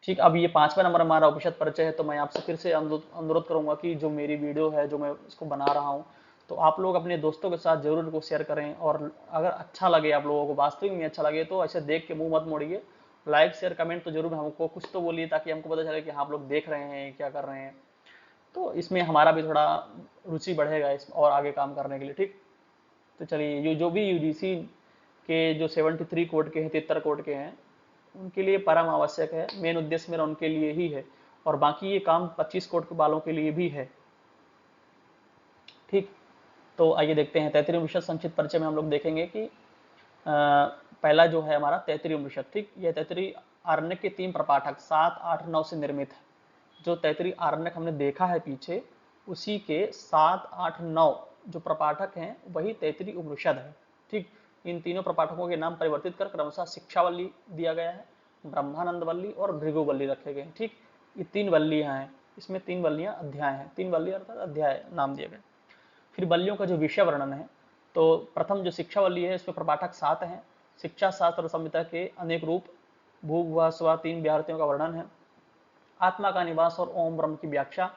ठीक, अब ये 5वां नंबर हमारा उपनिषद परिचय है। तो मैं आपसे फिर से अनुरोध करूंगा कि जो मेरी वीडियो है, जो मैं इसको बना रहा हूँ, तो आप लोग अपने दोस्तों के साथ जरूर इनको शेयर करें। और अगर अच्छा लगे, आप लोगों को वास्तविक में अच्छा लगे, तो ऐसे देख के मुंह मत मोड़िए, लाइक शेयर कमेंट तो जरूर हमको कुछ तो बोलिए, ताकि हमको पता चले कि हाँ, आप लोग देख रहे हैं, क्या कर रहे हैं। तो इसमें हमारा भी थोड़ा रुचि बढ़ेगा इसमें और आगे काम करने के लिए। ठीक, तो चलिए, ये जो भी यूजीसी के जो 73 कोड के हैं, 73 कोड के हैं, उनके लिए परम आवश्यक है। मेन उद्देश्य मेरा उनके लिए ही है, और बाकी ये काम 25 कोड के वालों के लिए भी है। ठीक, तो आइए देखते हैं। तैतृय उपनिषद संक्षिप्त परिचय में हम लोग देखेंगे कि पहला जो है हमारा तैतृय उपनिषद। ठीक, यह तैतृय आरण्यक के 3 प्रपाठक 7, 8, 9 से निर्मित है। जो तैतृय आरण्यक हमने देखा है पीछे, उसी के 7, 8, 9 जो प्रपाठक हैं, वही तैतृय उपनिषद है। ठीक, इन तीनों प्रपाठकों के नाम परिवर्तित कर क्रमशः शिक्षावल्ली दिया गया है, ब्रह्मानंद वल्ली और भृगुवल्ली रखे गए हैं। ठीक, ये 3 वल्लियां हैं, इसमें 3 वल्लियां अध्याय हैं, 3 वल्ली अर्थात अध्याय नाम दिए गए। फिर वल्लियों का जो विषय वर्णन है, तो प्रथम जो शिक्षावल्ली है, इसमें प्रपाठक 7 हैं। शिक्षा शास्त्र संहिता के अनेक रूप, भू भुआ स्वा 3 विद्यार्थियों का वर्णन है, आत्मा का निवास और ओम ब्रह्म की व्याख्या,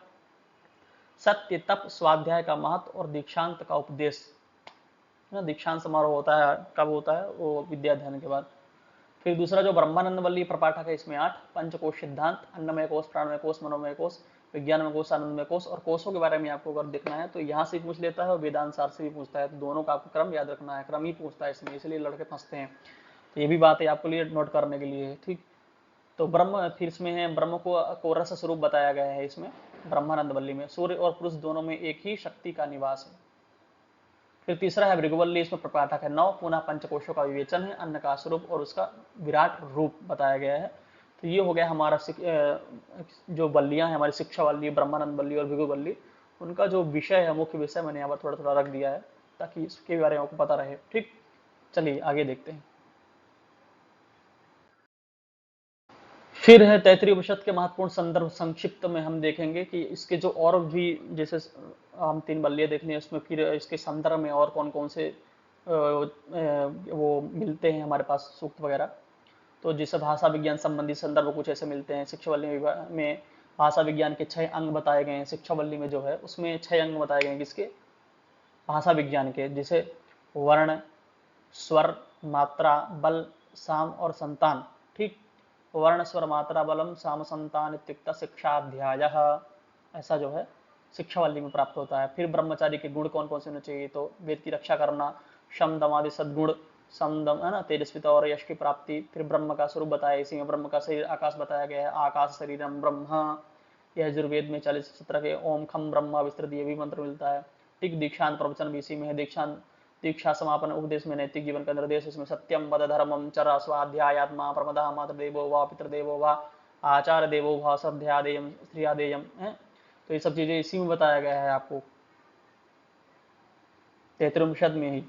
सत्य तप स्वाध्याय का महत्व और दीक्षांत का उपदेश। दीक्षांत समारोह होता है, कब होता है? वो विद्या अध्ययन के बाद। फिर दूसरा जो ब्रह्मानंद वल्ली प्रपाठक है, इसमें 8 पंचकोश सिद्धांत, अन्नमय कोश, प्राणमय कोश, मनोमय कोश, विज्ञानमय कोश, आनंदमय कोश। और कोशों के बारे में आपको अगर देखना है तो यहाँ से भी पूछ लेता है और वेदांत सार से भी पूछता है, तो दोनों का आपको क्रम याद रखना है, क्रम ही पूछता है इसमें, इसलिए लड़के फंसते हैं। तो ये भी बात है आपको लिए नोट करने के लिए। ठीक, तो ब्रह्म फिर इसमें है, ब्रह्म को रस स्वरूप बताया गया है इसमें ब्रह्मानंद वल्ली में। सूर्य और पुरुष दोनों में एक ही शक्ति का निवास है। फिर तीसरा है भृगुवल्ली, इसमें प्रपाठक है 9, पुनः पंचकोशों का विवेचन है, अन्न का स्वरूप और उसका विराट रूप बताया गया है। तो ये हो गया हमारा जो वल्लियां हैं हमारी, शिक्षा वल्ली, ब्रह्मानंद वल्ली और भृगुवल्ली, उनका जो विषय है, मुख्य विषय मैंने यहाँ पर थोड़ा थोड़ा रख दिया है, ताकि इसके बारे में आपको पता रहे। ठीक, चलिए आगे देखते हैं। फिर है तैतृय उपनिषद के महत्वपूर्ण संदर्भ, संक्षिप्त में हम देखेंगे कि इसके जो और भी, जैसे हम 3 बल्लियां देखने हैं, उसमें फिर इसके संदर्भ में और कौन कौन से वो मिलते हैं हमारे पास सूक्त वगैरह। तो जैसे भाषा विज्ञान संबंधी संदर्भ कुछ ऐसे मिलते हैं। शिक्षावल्ली में भाषा विज्ञान के 6 अंग बताए गए हैं। शिक्षावल्ली में जो है उसमें 6 अंग बताए गए हैं, किसके? भाषा विज्ञान के, जैसे वर्ण, स्वर, मात्रा, बल, साम और संतान। ठीक, वर्ण स्वर मात्रा बलम साम संतान इत्युक्ता शिक्षाध्याय, ऐसा जो है शिक्षावल्ली में प्राप्त होता है। फिर ब्रह्मचारी के गुण कौन कौन से होने चाहिए? तो वेद की रक्षा करना, शम दमादि सद्गुण, समदम है ना, तेजस्विता और यश की प्राप्ति। फिर ब्रह्म का स्वरूप बताया, इसी में ब्रह्म का शरीर आकाश बताया गया है, आकाश शरीरम ब्रह्म। यह यजुर्वेद में 40-17 के ओम खम ब्रह्मा विस्तृत ये भी मंत्र मिलता है। ठीक, दीक्षांत प्रवचन भी इसी में है। दीक्षा समापन उपदेश में नैतिक जीवन का निर्देश, इसमें सत्यम वद धर्मम चर स्वाध्यायात्मा प्रमदा मातृदेवो वा पितृदेवो वा आचार्य देवो वा स्वाध्यादेयम स्त्रियादेयम है। तो ये सब चीजें इसी में बताया गया है आपको, तैतृपनिषद में ही।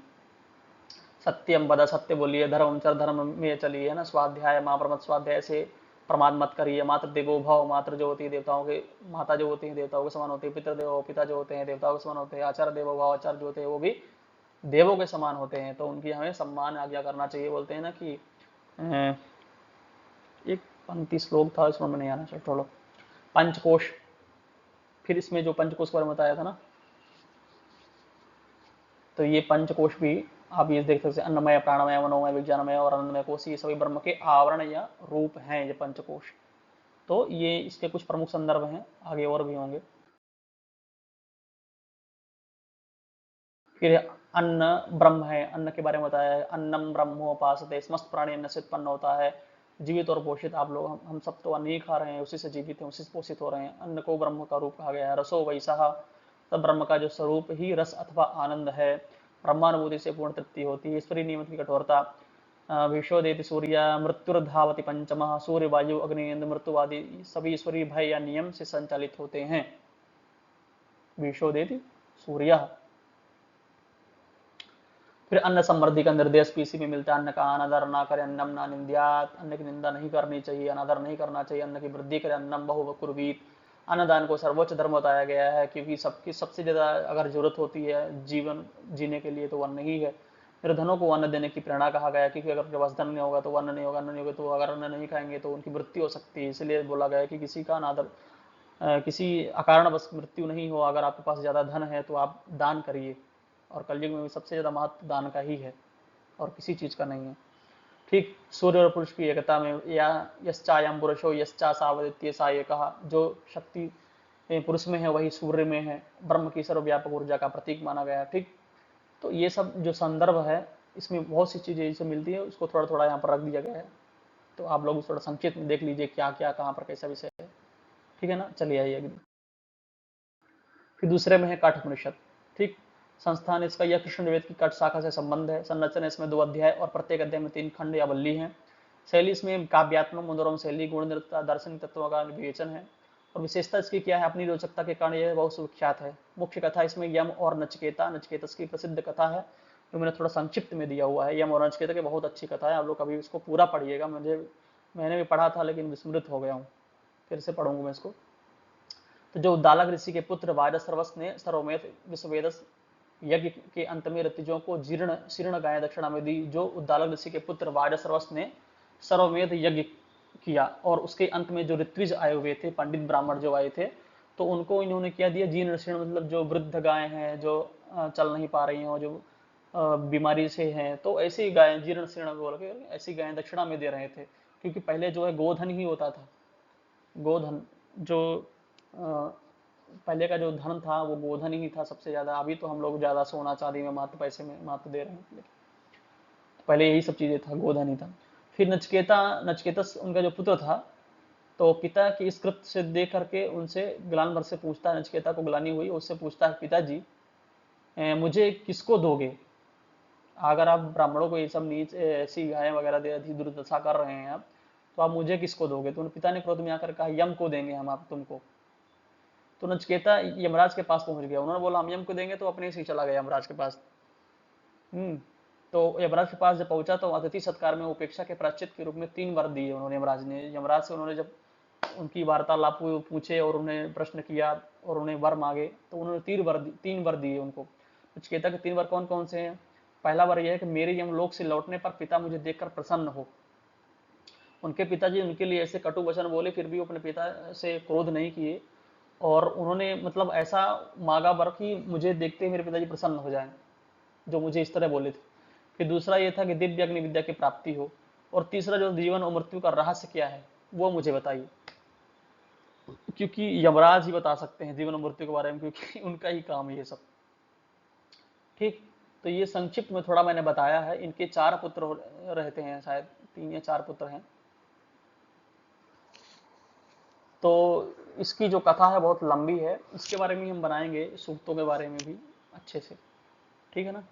सत्यम वद, सत्य बोलिए, धर्मम चर, धर्म में चलिए, है ना, स्वाध्याय माँ प्रमद, स्वाध्याय से प्रमाद मत करिए, मातृ देवो भव, मातृ जो होती है देवताओं के, माता जो होती है देवताओं के समान होती है, पितृदेवो, पिता जो होते हैं देवताओं के समान होते हैं, आचार्य देवो भव, आचार्य जो होते हैं वो भी देवों के समान होते हैं, तो उनकी हमें सम्मान आज्ञा करना चाहिए। बोलते हैं ना कि एक पंक्ति श्लोक था, इसमें नहीं आना, चलो छोड़ो। पंचकोश, फिर इसमें जो पंचकोश के बारे में बताया था ना, तो ये पंचकोश भी आप ये देख सकते हैं, अन्नमय, प्राणमय, मनोमय, विज्ञानमय और आनंदमय कोश, ये सभी ब्रह्म के आवरण या रूप हैं ये पंचकोश। तो ये इसके कुछ प्रमुख संदर्भ हैं, आगे और भी होंगे। फिर अन्न ब्रह्म है, अन्न के बारे में बताया है, अन्नम ब्रह्मोपासते, समस्त प्राणी अन्न से उत्पन्न होता है, जीवित और पोषित। आप लोग, हम सब तो अन्न ही खा रहे हैं, उसी से जीवित हैं, उसी से पोषित हो रहे हैं। अन्न को ब्रह्म का रूप कहा गया है। रसो वैसा, तब ब्रह्म का जो स्वरूप ही रस अथवा आनंद है। ब्रह्मानुभूति से पूर्ण तृप्ति होती है। ईश्वरीय नियम की कठोरता, विश्वदेति सूर्य मृत्युर्धावति पंचम, सूर्य वायु अग्नि इंद्र मृत्यु आदि सभी ईश्वरीय भय या नियम से संचालित होते हैं। विश्वदेति सूर्य। फिर अन्न समृद्धि का निर्देश भी इसी में मिलता है। अन्न का अनादर ना करे, अन्नम ना निंद्यात, अन्न की निंदा नहीं करनी चाहिए, अनादर नहीं करना चाहिए, अन्न की वृद्धि करे, अन्नम बहुकुर्वीत। अन्नदान को सर्वोच्च धर्म बताया गया है, क्योंकि सबकी सबसे ज्यादा अगर जरूरत होती है जीवन जीने के लिए तो अन्न ही है। निर्धनों को अन्न देने की प्रेरणा कहा गया, क्योंकि अगर उनके पास धन नहीं होगा तो अन्न नहीं होगा, अन्न नहीं होगा तो अगर अन्न नहीं खाएंगे तो उनकी मृत्यु हो सकती है। इसलिए बोला गया कि किसी का अनादर, किसी अकारण बस मृत्यु नहीं हो। अगर आपके पास ज़्यादा धन है तो आप दान करिए, और कलयुग में भी सबसे ज़्यादा महत्व दान का ही है और किसी चीज़ का नहीं है। ठीक, सूर्य और पुरुष की एकता में, या यश्चायम पुरुषो यश्चा सावदित्य सा, ये कहा जो शक्ति पुरुष में है वही सूर्य में है, ब्रह्म की सर्वव्यापक ऊर्जा का प्रतीक माना गया। ठीक, तो ये सब जो संदर्भ है इसमें बहुत सी चीज़ें इसे मिलती है, उसको थोड़ा थोड़ा यहाँ पर रख दिया गया है, तो आप लोग थोड़ा संक्षिप्त में देख लीजिए क्या क्या कहाँ पर कैसा विषय है। ठीक है ना, चलिए आइए अगली। फिर दूसरे में है काठोपनिषद। ठीक, संस्थान इसका यह कृष्ण वेद की कट शाखा से संबंध है। संरचना इसमें 2 अध्याय और प्रत्येक अध्याय में 3 खंड या बल्ली है। शैली इसमें काव्यात्मक मनोरम शैली, गुण निरता, दार्शनिक तत्वों का विवेचन है। और विशेषता इसकी क्या है, अपनी रोचकता के कारण यह बहुत सुविख्यात है। मुख्य कथा इसमें यम और नचिकेता, नचिकेतस की प्रसिद्ध कथा है, जो मैंने थोड़ा संक्षिप्त में दिया हुआ है। यम और नचिकेता की बहुत अच्छी कथा है, आप लोग कभी इसको पूरा पढ़िएगा। मैंने भी पढ़ा था लेकिन विस्मृत हो गया हूँ, फिर से पढ़ूंगा मैं इसको। तो जो उद्दालक ऋषि के पुत्र वायरसर्वस ने सर्वमेध विश्ववेदस यज्ञ के अंत में ऋतुजों को जीर्ण शीर्ण गाय दक्षिणा में दी। जो उद्दालक ऋषि के पुत्र वायरसर्वस ने सर्वमेध यज्ञ किया और उसके अंत में जो ऋत्विज आए हुए थे, पंडित ब्राह्मण जो आए थे, तो उनको इन्होंने क्या दिया, जीर्ण शीर्ण, मतलब जो वृद्ध गाय हैं, जो चल नहीं पा रही हैं, जो बीमारी से हैं, तो ऐसी गाय जीर्ण शीर्ण बोल के ऐसी गायें दक्षिणा में दे रहे थे। क्योंकि पहले जो है गोधन ही होता था, गोधन जो पहले का जो धन था वो गोधन ही था सबसे ज्यादा। अभी तो हम लोग ज्यादा सोना चांदी में मात्र पैसे में मात्र दे रहे हैं, पहले यही सब चीजें था, गोधन ही था। फिर नचकेतस उनका जो पुत्र था, तो पिता की इस कृत्य से देख करके उनसे ग्लान भर से पूछता है, नचकेता को ग्लानि हुई, उससे पूछता है, पिताजी मुझे किसको दोगे? अगर आप ब्राह्मणों को ये सब नीच ऐसी गायें वगैरह दे रही दुर्दशा कर रहे हैं आप, तो आप मुझे किसको दोगे? तो पिता ने क्रोध में आकर कहा, यम को देंगे हम आप तुमको। तो नचिकेता यमराज के पास पहुंच गया। उन्होंने बोला हम यम को देंगे, तो अपने से ही चला गया यमराज के पास। तो यमराज के पास जब पहुंचा तो अतिथि सत्कार में उपेक्षा के प्रायश्चित के रूप में 3 वर दिए उन्होंने यमराज ने। यमराज से उन्होंने जब उनकी वार्तालाप पूछे और उन्हें प्रश्न किया और उन्हें वर मांगे, तो उन्होंने 3 वर दिए उनको। नचिकेता के 3 वर कौन कौन से हैं? पहला वर यह है कि मेरे यमलोक से लौटने पर पिता मुझे देखकर प्रसन्न हो। उनके पिताजी उनके लिए ऐसे कटु वचन बोले, फिर भी वो अपने पिता से क्रोध नहीं किए, और उन्होंने मतलब ऐसा मांगा वर कि मुझे देखते ही मेरे पिताजी प्रसन्न हो जाएं, जो मुझे इस तरह बोले थे। फिर दूसरा ये था कि दिव्य अग्नि विद्या की प्राप्ति हो। और तीसरा जो जीवन और मृत्यु का रहस्य क्या है वो मुझे बताइए, क्योंकि यमराज ही बता सकते हैं जीवन और मृत्यु के बारे में, क्योंकि उनका ही काम है ये सब। ठीक, तो ये संक्षिप्त में थोड़ा मैंने बताया है। इनके 4 पुत्र रहते हैं, शायद 3 या 4 पुत्र हैं। तो इसकी जो कथा है बहुत लंबी है, इसके बारे में हम बनाएंगे, सूक्तों के बारे में भी अच्छे से। ठीक है ना,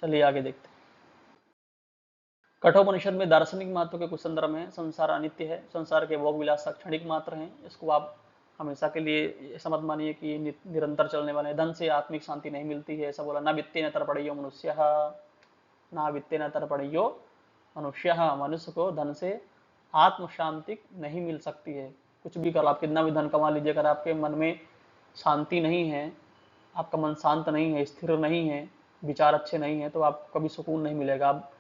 चलिए आगे देखते हैं। कठोपनिषद में दार्शनिक महत्व के कुछ संदर्भ में, संसार अनित्य है, संसार के भोग विलास क्षणिक मात्र हैं, इसको आप हमेशा के लिए ऐसा मत मानिए कि निरंतर चलने वाले। धन से आत्मिक शांति नहीं मिलती है, ऐसा बोला, न वित्ते न तर्पणयो मनुष्य, ना वित्ते न तर्पणयो मनुष्य, मनुष्य को धन से आत्म शांति नहीं मिल सकती है। कुछ भी कर, आप कितना भी धन कमा लीजिए, अगर आपके मन में शांति नहीं है, आपका मन शांत नहीं है, स्थिर नहीं है, विचार अच्छे नहीं है, तो आपको कभी सुकून नहीं मिलेगा। आप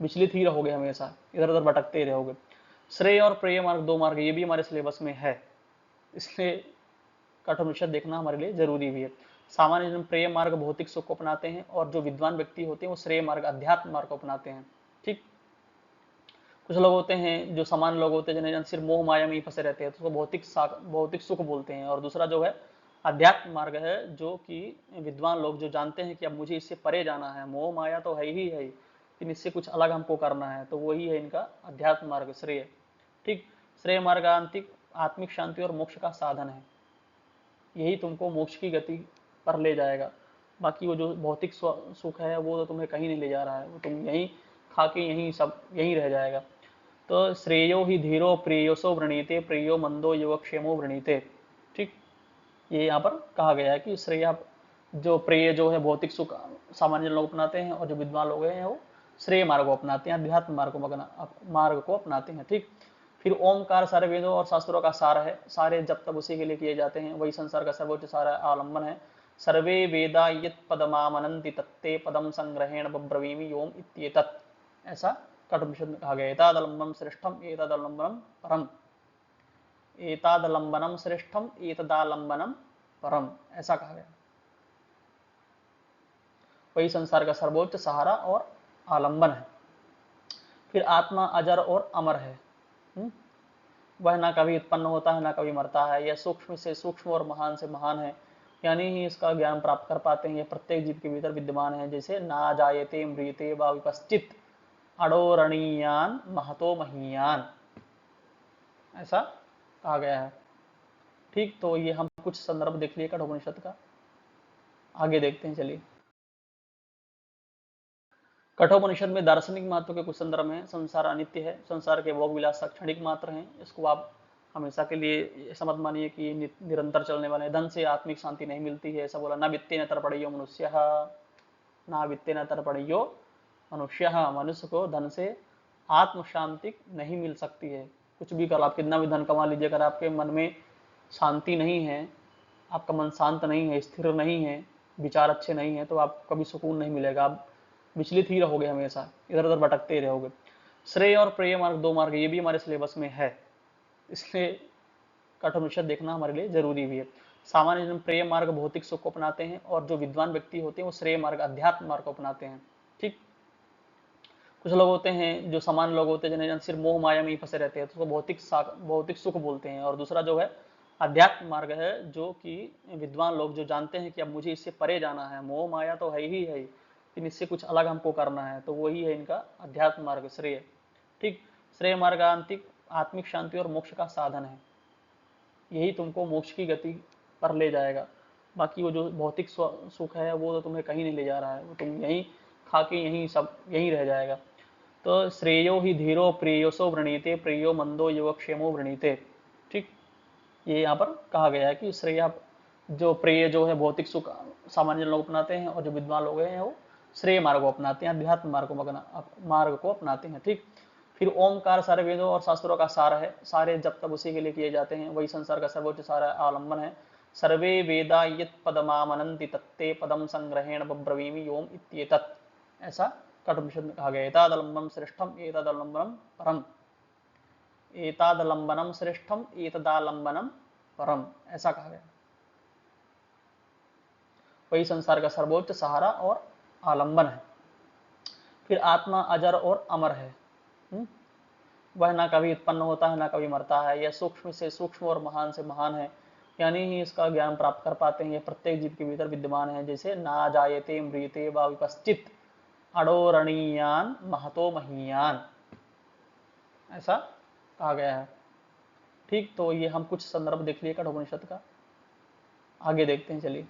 विचलित ही रहोगे, हमेशा इधर उधर भटकते ही रहोगे। श्रेय और प्रेय मार्ग 2 मार्ग, ये भी हमारे सिलेबस में है, इसलिए कठोपनिषद देखना हमारे लिए जरूरी भी है। सामान्य जन प्रेय मार्ग भौतिक सुख को अपनाते हैं, और जो विद्वान व्यक्ति होते हैं वो श्रेय मार्ग अध्यात्म मार्ग को अपनाते हैं। ठीक, कुछ लोग होते हैं जो सामान्य लोग होते हैं जिन्हें सिर्फ मोह माया में ही फंसे रहते हैं, तो उसको भौतिक सुख बोलते हैं। और दूसरा जो है अध्यात्म मार्ग है, जो कि विद्वान लोग जो जानते हैं कि अब मुझे इससे परे जाना है, मोह माया तो है ही है, लेकिन इससे कुछ अलग हमको करना है, तो वही है इनका अध्यात्म मार्ग, श्रेय। ठीक, श्रेय मार्ग आत्मिक शांति और मोक्ष का साधन है, यही तुमको मोक्ष की गति पर ले जाएगा। बाकी वो जो भौतिक सुख है वो तो तुम्हें कहीं नहीं ले जा रहा है, वो तुम यहीं खा के यहीं सब यहीं रह जाएगा। तो श्रेयो ही धीरो प्रेयसो वृणीते, प्रियो मंदो योगक्षेमो वृणीते। ठीक, ये यहाँ पर कहा गया है कि श्रेय, जो प्रेय जो है भौतिक सुख सामान्य लोग अपनाते हैं, और जो विद्वान लोग हैं वो श्रेय मार्ग को अपनाते हैं, अध्यात्म मार्ग को अपनाते हैं। ठीक, फिर ओमकार सारे वेदों और शास्त्रों का सार है, सारे जब तब उसी के लिए किए जाते हैं, वही संसार का सर्वोच्च सारा आलम्बन है। सर्वे वेदा यत् पदमामनन्ति तत्ते पदम संग्रहेण बब्रवीमि योम इत्येतत्। ऐसा कठोपनिषद में कहा गया। एतादलंबनम श्रेष्ठम एतदलंबनम परम, एतादलंबनम श्रेष्ठम एतदालंबनम परम, ऐसा कहा गया। वही संसार का सर्वोच्च सहारा और आलंबन है। फिर आत्मा अजर और अमर है। वह ना कभी उत्पन्न होता है ना कभी मरता है। यह सूक्ष्म से सूक्ष्म और महान से महान है, यानी ही इसका ज्ञान प्राप्त कर पाते हैं। यह प्रत्येक जीव के भीतर विद्यमान है। जैसे ना जायते म्रियते व विपश्चित अडोरणीयान महतो महीयान, ऐसा कहा गया है। ठीक, तो ये हम कुछ संदर्भ देख लिए कठोपनिषद का, आगे देखते हैं। चलिए, कठोपनिषद में दार्शनिक महत्व के कुछ संदर्भ हैं। संसार अनित्य है, संसार के भोग विलास क्षणिक मात्र हैं, इसको आप हमेशा के लिए ऐसा मत मानिए कि निरंतर चलने वाले। धन से आत्मिक शांति नहीं मिलती है, ऐसा बोला। न वित्ते न तर्पणयो मनुष्य, ना वित्ते न तर्पणयो मनुष्य, मनुष्य को धन से आत्म शांति नहीं मिल सकती है। कुछ भी कर, आप कितना भी धन कमा लीजिए, अगर आपके मन में शांति नहीं है, आपका मन शांत नहीं है, स्थिर नहीं है, विचार अच्छे नहीं है, तो आपको कभी सुकून नहीं मिलेगा। आप विचलित ही रहोगे, हमेशा इधर उधर भटकते ही रहोगे। श्रेय और प्रेय मार्ग, दो मार्ग, ये भी हमारे सिलेबस में है, इसलिए कठोपनिषद देखना हमारे लिए जरूरी भी है। सामान्य जन प्रेय मार्ग भौतिक सुख को अपनाते हैं, और जो विद्वान व्यक्ति होते हैं वो श्रेय मार्ग अध्यात्म मार्ग को अपनाते हैं। ठीक, कुछ लोग होते हैं जो सामान्य लोग होते हैं, जिन्हें सिर्फ मोह माया में ही फंसे रहते हैं, तो उसको भौतिक सुख बोलते हैं। और दूसरा जो है अध्यात्म मार्ग है, जो कि विद्वान लोग जो जानते हैं कि अब मुझे इससे परे जाना है, मोह माया तो है ही है, लेकिन इससे कुछ अलग हमको करना है, तो वही है इनका अध्यात्म मार्ग, श्रेय। ठीक, श्रेय मार्ग आत्मिक शांति और मोक्ष का साधन है, यही तुमको मोक्ष की गति पर ले जाएगा। बाकी वो जो भौतिक सुख है वो तो तुम्हें कहीं नहीं ले जा रहा है, वो तुम यहीं खा के यहीं सब यहीं रह जाएगा। तो श्रेयो ही धीरो प्रेयसो वृणीते प्रेयो मंदो योगक्षेमो वृणीते। ठीक, ये यहाँ पर कहा गया है कि श्रेय, जो प्रेय जो है भौतिक सुख सामान्य लोग अपनाते हैं, और जो विद्वान लोग हैं वो श्रेय मार्ग को अपनाते हैं, अध्यात्म मार्ग को अपनाते हैं। ठीक, फिर ओमकार सारे वेदों और शास्त्रों का सार है, सारे जब तक उसी के लिए किए जाते हैं। वही संसार का सर्वोच्च सारा आलंबन है। सर्वे वेदा यत् पदमामनन्ति तत्ते पदम संग्रहेण बब्रवीमि योम इत्येतत्। ऐसा कठोपनिषद में कहा गया। एतादलंबनम श्रेष्ठम एतदलंबनम परम, एतादलंबनम श्रेष्ठम एतदालंबनम परम, ऐसा कहा गया। वही संसार का सर्वोच्च सहारा और आलंबन है। फिर आत्मा अजर और अमर है। वह ना कभी उत्पन्न होता है ना कभी मरता है। यह सूक्ष्म से सूक्ष्म और महान से महान है, यानी ही इसका ज्ञान प्राप्त कर पाते हैं। यह प्रत्येक जीव के भीतर विद्यमान है। जैसे ना जायते म्रियते व विपश्चित अडोरणीयान महतो महीयान, ऐसा कहा गया है। ठीक, तो ये हम कुछ संदर्भ देख लिए कठोपनिषद का, आगे देखते हैं। चलिए,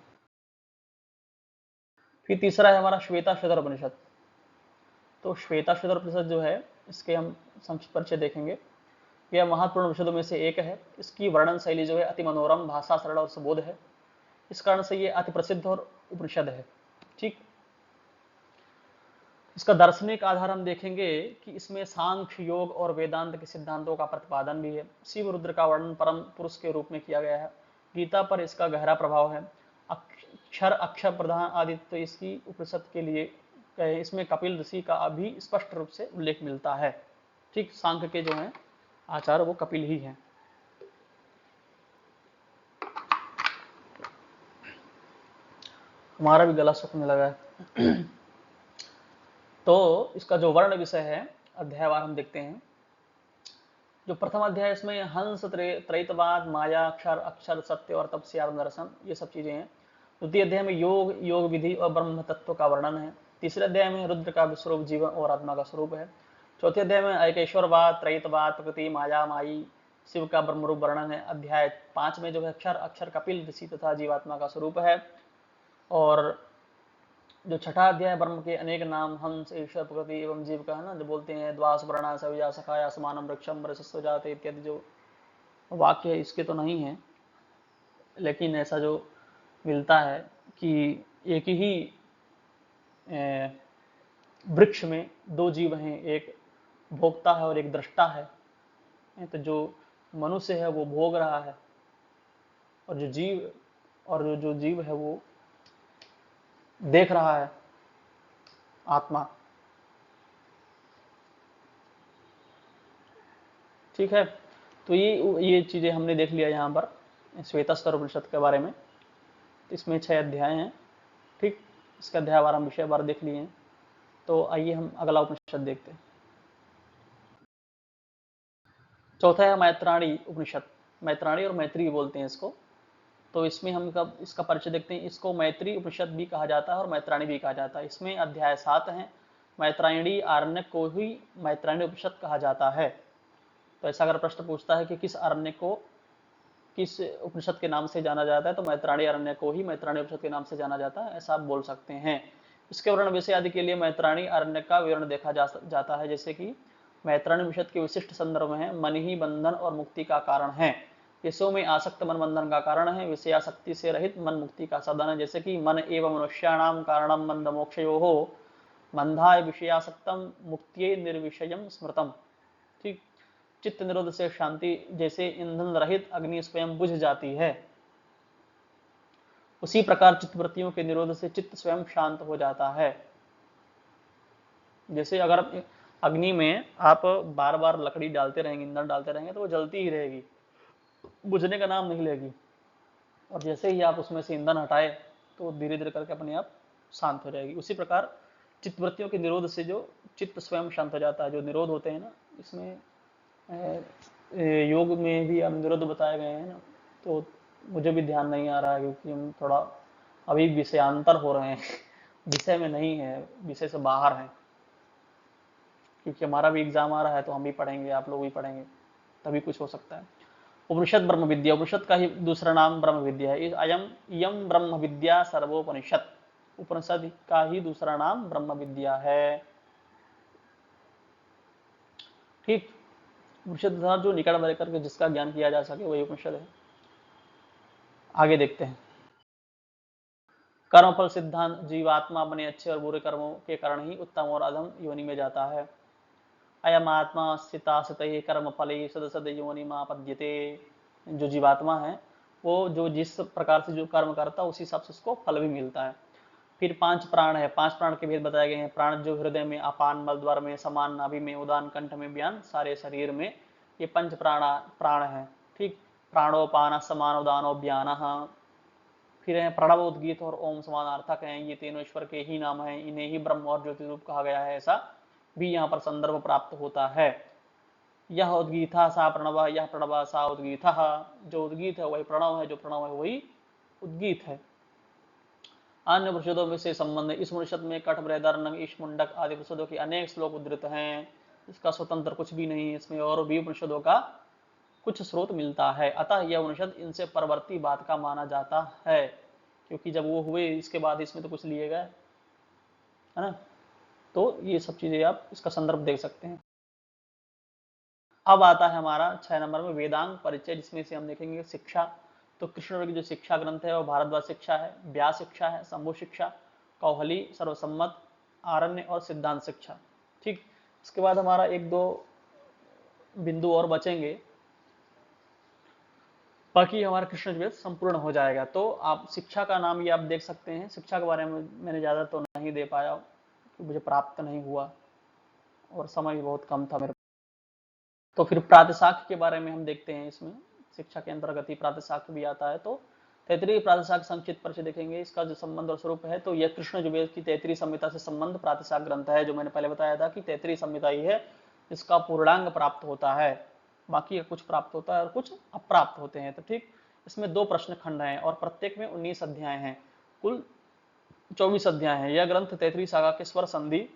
फिर तीसरा है हमारा श्वेताश्वतर उपनिषद। तो श्वेताश्वतर उपनिषद जो है, इसके हम संक्षिप्त परिचय देखेंगे। यह महत्वपूर्ण उपनिषदों में से एक है। इसकी वर्णन शैली जो है अति मनोरम, भाषा सरल और सुबोध है, इस कारण से ये अति प्रसिद्ध और उपनिषद है। ठीक, इसका दार्शनिक आधार हम देखेंगे कि इसमें सांख्य, योग और वेदांत के सिद्धांतों का प्रतिपादन भी है। शिव रुद्र का वर्णन परम पुरुष के रूप में किया गया है। गीता पर इसका गहरा प्रभाव है। अक्षर प्रधान आदित्य इसकी उपनिषद के लिए, इसमें कपिल ऋषि का भी स्पष्ट रूप से उल्लेख मिलता है। ठीक, सांख्य के जो हैं आचार्य वो कपिल ही हैं। हमारा भी गला सूखने लगा है। तो इसका जो वर्ण विषय है, अध्यायवार हम देखते हैं। जो प्रथम अध्याय, इसमें हंस, त्रैतवाद, माया, अक्षर, अक्षर सत्य और तपस्या दर्शन, ये सब चीजें हैं। द्वितीय अध्याय में योग, योग विधि और ब्रह्म तत्व का वर्णन है। तीसरे अध्याय में रुद्र का विश्वरूप जीवन और आत्मा का स्वरूप है। चौथे अध्याय में एकेश्वरवाद, त्रैतवाद, प्रकृति, माया, माई, शिव का ब्रह्मरूप वर्णन है। अध्याय 5 में जो है अक्षर, अक्षर कपिल ऋषि तथा जीवात्मा का स्वरूप है। और जो छठा अध्याय ब्रह्म के अनेक नाम, हंस, ईश्वर, प्रकृति एवं जीव का है ना, जो बोलते हैं द्वास वर्णा सविजा सखाया समानम वृक्षम रसस्व जाते इत्यादि जो वाक्य है, इसके तो नहीं है, लेकिन ऐसा जो मिलता है कि एक ही वृक्ष में दो जीव हैं, एक भोक्ता है और एक दृष्टा है। तो जो मनुष्य है वो भोग रहा है, और जो जीव है वो देख रहा है आत्मा। ठीक है, तो ये चीजें हमने देख लिया यहाँ पर श्वेतास्वर उपनिषद के बारे में। तो इसमें 6 अध्याय हैं। ठीक, इसका अध्याय बार हम विषय बार देख लिए हैं। तो आइए हम अगला उपनिषद देखते हैं। चौथा है मैत्राणी उपनिषद। मैत्राणी और मैत्री बोलते हैं इसको। तो इसमें हम कब इसका परिचय देखते हैं। इसको मैत्री उपनिषद भी कहा जाता है और मैत्राणी भी कहा जाता है। इसमें अध्याय 7 है। मैत्रायणी आरण्य को ही मैत्रायणी उपनिषद कहा जाता है। तो ऐसा अगर प्रश्न पूछता है कि किस अरण्य को किस उपनिषद के नाम से जाना जाता है, तो मैत्राणी अरण्य को ही मैत्राणी उपनिषद के नाम से जाना जाता है, ऐसा आप बोल सकते हैं। इसके वर्णन विषय आदि के लिए मैत्राणी अरण्य का विवरण देखा जाता है। जैसे कि मैत्राणी उपनिषद के विशिष्ट संदर्भ है मन ही बंधन और मुक्ति का कारण है। विषयों में आसक्त मन बंधन का कारण है, विषयासक्ति से रहित मन मुक्ति का साधन है। जैसे कि मन एवं मनुष्याणाम कारणम मंद मोक्षयोः मंधाय विषयासक्तम मुक्त्यै निर्विषयम स्मृतम। ठीक, चित्त निरोध से शांति जैसे ईंधन रहित अग्नि स्वयं बुझ जाती है, उसी प्रकार चित्तवृत्तियों के निरोध से चित्त स्वयं शांत हो जाता है। जैसे अगर अग्नि में आप बार बार लकड़ी डालते रहेंगे, ईंधन डालते रहेंगे, तो वो जलती ही रहेगी, बुझने का नाम नहीं लेगी। और जैसे ही आप उसमें से ईंधन हटाए तो धीरे धीरे करके अपने आप शांत हो जाएगी। उसी प्रकार चित्तवृत्तियों के निरोध से जो चित्त स्वयं शांत हो जाता है। जो निरोध होते हैं ना, इसमें योग में भी अब निरोध बताए गए हैं ना, तो मुझे भी ध्यान नहीं आ रहा है क्योंकि हम थोड़ा अभी विषयांतर हो रहे हैं विषय में नहीं है, विषय से बाहर है। क्योंकि हमारा भी एग्जाम आ रहा है, तो हम भी पढ़ेंगे, आप लोग भी पढ़ेंगे, तभी कुछ हो सकता है। उपनिषद ब्रह्म विद्या, उपनिषद का ही दूसरा नाम ब्रह्म विद्या है। अयम यम ब्रह्म विद्या सर्वोपनिषद, उपनिषद का ही दूसरा नाम ब्रह्म विद्या है। ठीक, उपनिषद जो निकट में रहकर के जिसका ज्ञान किया जा सके वही उपनिषद है। आगे देखते हैं। कर्मफल सिद्धांत, जीवात्मा अपने अच्छे और बुरे कर्मों के कारण ही उत्तम और अधम योनि में जाता है। अयम आत्मा स्थितासत कर्म फले सद सद योनि मापद्यते। जो जीवात्मा है वो जो जिस प्रकार से जो कर्म करता है उसी हिसाब से उसको फल भी मिलता है। फिर 5 प्राण है, 5 प्राण के भेद बताए गए हैं। प्राण जो हृदय में, अपान मलद्वार में, समान नाभि में, उदान कंठ में, बयान सारे शरीर में, ये 5 प्राण है। ठीक, प्राणोपान समान उदानो बयान। फिर है प्रणव उद्गीत और ओम समानार्थक हैं। ये तीनों ईश्वर के ही नाम हैं, इन्हें ही ब्रह्म और ज्योति रूप कहा गया है, ऐसा भी यहाँ पर संदर्भ प्राप्त होता है। यह उद्गीता सा प्रणव, यह प्रणव सा उद्गीता। जो उद्गीत है वही प्रणव है, जो प्रणव है वही उद्गीत है। अन्य उपनिषदों में से संबंध है। इस उपनिषद में कठ बृहदार नंग ईश मुंडक आदि उपनिषदों के अनेक श्लोक उद्धृत हैं। इसका स्वतंत्र कुछ भी नहीं है, इसमें और भी उपनिषदों का कुछ स्रोत मिलता है। अतः यह उपनिषद इनसे परवर्ती बात का माना जाता है, क्योंकि जब वो हुए इसके बाद इसमें तो कुछ लिए गए, है ना। तो ये सब चीजें आप इसका संदर्भ देख सकते हैं। अब आता है हमारा 6 नंबर में वेदांग परिचय, जिसमें से हम देखेंगे शिक्षा। तो कृष्ण की जो शिक्षा ग्रंथ है वो भारद्वाज शिक्षा है, व्यास शिक्षा है, शंभु शिक्षा, कौहली, सर्वसम्मत, आरण्य और सिद्धांत शिक्षा। ठीक, इसके बाद हमारा 1-2 बिंदु और बचेंगे, बाकी हमारा कृष्ण यजुर्वेद संपूर्ण हो जाएगा। तो आप शिक्षा का नाम ये आप देख सकते हैं। शिक्षा के बारे में मैंने ज़्यादा तो नहीं दे पाया, मुझे प्राप्त नहीं हुआ और समय भी बहुत कम था मेरे। तो फिर प्रातिशाख्य के बारे में हम देखते हैं। इसमें शिक्षा के अंतर्गत ही प्रातिशाख्य भी आता है। तो तैतरीय प्रातिशाख्य संक्षिप्त परिचय देखेंगे। इसका जो संबंध और स्वरूप है, तो यह कृष्ण यजुर्वेद की तैतरीय संहिता से संबंध प्रातिशाख्य ग्रंथ है। जो मैंने पहले बताया था कि तैतरीय संहिता ही है इसका पूर्णांग प्राप्त होता है, बाकी कुछ प्राप्त होता है और कुछ अप्राप्त होते हैं। तो ठीक, इसमें 2 प्रश्न खंड हैं और प्रत्येक में 19 अध्याय हैं। कुल 24 अध्याय हैं। यह ग्रंथ तैतरीय सागा के स्वर संधि,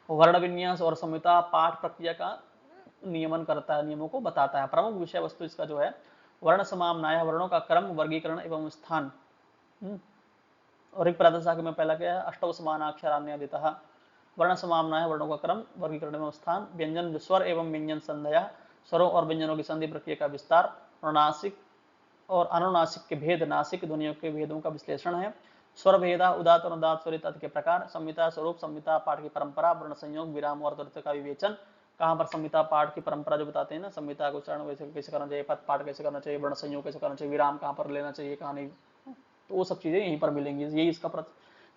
वर्ण विन्यास और संहिता पाठ प्रक्रिया का नियमन करता है, नियमों को बताता है। प्रमुख विषय वस्तु इसका जो है वर्ण समाम्नाय, वर्णों का क्रम, वर्गीकरण एवं स्थान। और एक प्रातिशाख्य में पहला क्या है, अष्टौ समानाक्षराण्यदितः। वर्ण समाम्नाय, वर्णों का क्रम, वर्गीकरण एवं स्थान। व्यंजन स्वर एवं व्यंजन संध्या, स्वरों और व्यंजनों की संधि प्रक्रिया का विस्तार। अनुनासिक और अनुनासिक के भेद, नासिक ध्वनियों के भेदों का विश्लेषण है। स्वर भेदा, उदात और अनुदात स्वरित के प्रकार, संहिता स्वरूप, संहिता पाठ की परंपरा, वर्ण संयोग, विराम और त्वरित का विवेचन। कहाँ पर संहिता पाठ की परंपरा जो बताते हैं ना, संहिता को उच्चारण वैसे कैसे करना चाहिए, पद पाठ कैसे करना चाहिए, वर्ण संयोग कैसे करना चाहिए, विराम कहाँ पर लेना चाहिए, कहाँ नहीं, तो वो सब चीजें यहीं पर मिलेंगी। यही इसका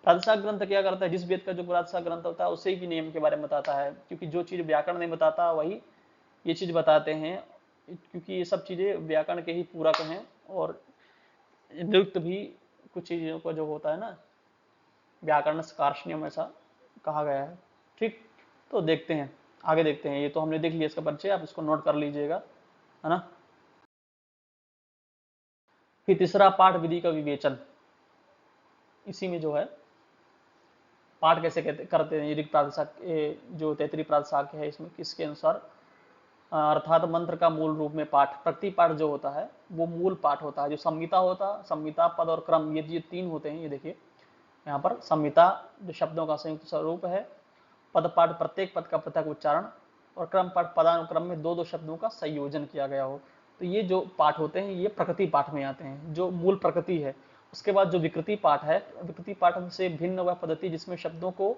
प्रातिशाख ग्रंथ क्या करता है, जिस वेद का जो प्रातिशाख ग्रंथ होता है उसी की नियम के बारे में बताता है, क्योंकि जो चीज व्याकरण नहीं बताता वही ये चीज बताते हैं, क्योंकि ये सब चीजें व्याकरण के ही पूरक हैं, और निरुक्त भी कुछ चीजों का जो होता है ना, व्याकरण कार्षण्यम ऐसा कहा गया है। ठीक, तो देखते हैं, आगे देखते हैं। ये तो हमने देख लिया इसका परिचय, आप इसको नोट कर लीजिएगा, है ना। फिर तीसरा पाठ विधि का विवेचन, इसी में जो है पाठ कैसे करते हैं ऋग प्रातिशाख, जो तैतरीय प्रातिशाख है इसमें किसके अनुसार, अर्थात मंत्र का मूल रूप में पाठ, प्रति पाठ जो होता है वो मूल पाठ होता है, जो संहिता होता, संहिता पद और क्रम, ये तीन होते हैं। ये देखिए यहाँ पर संहिता जो शब्दों का संयुक्त स्वरूप है, पद पाठ प्रत्येक पद का पृथक उच्चारण, और क्रम पाठ पदानुक्रम में दो दो शब्दों का संयोजन किया गया हो। तो ये जो पाठ होते हैं ये प्रकृति पाठ में आते हैं, जो मूल प्रकृति है। उसके बाद जो विकृति पाठ है, विकृति पाठ से भिन्न वह पद्धति जिसमें शब्दों को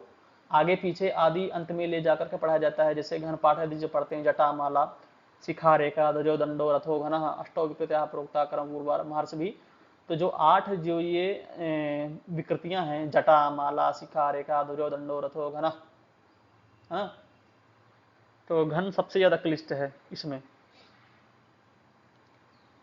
आगे पीछे आदि अंत में ले जाकर के पढ़ाया जाता है, जैसे घन पाठ आदि जो पढ़ते हैं, जटा माला शिखा रेखा ध्वजो दंडो रथो घन अष्टो विकृत्या प्रोक्ता क्रम पूर्वार महर्ष भी। तो जो 8 जो ये विकृतियां हैं, जटा माला शिखा रेखा ध्वजो दंडो रथो घन, हाँ, तो घन सबसे ज्यादा क्लिष्ट है इसमें।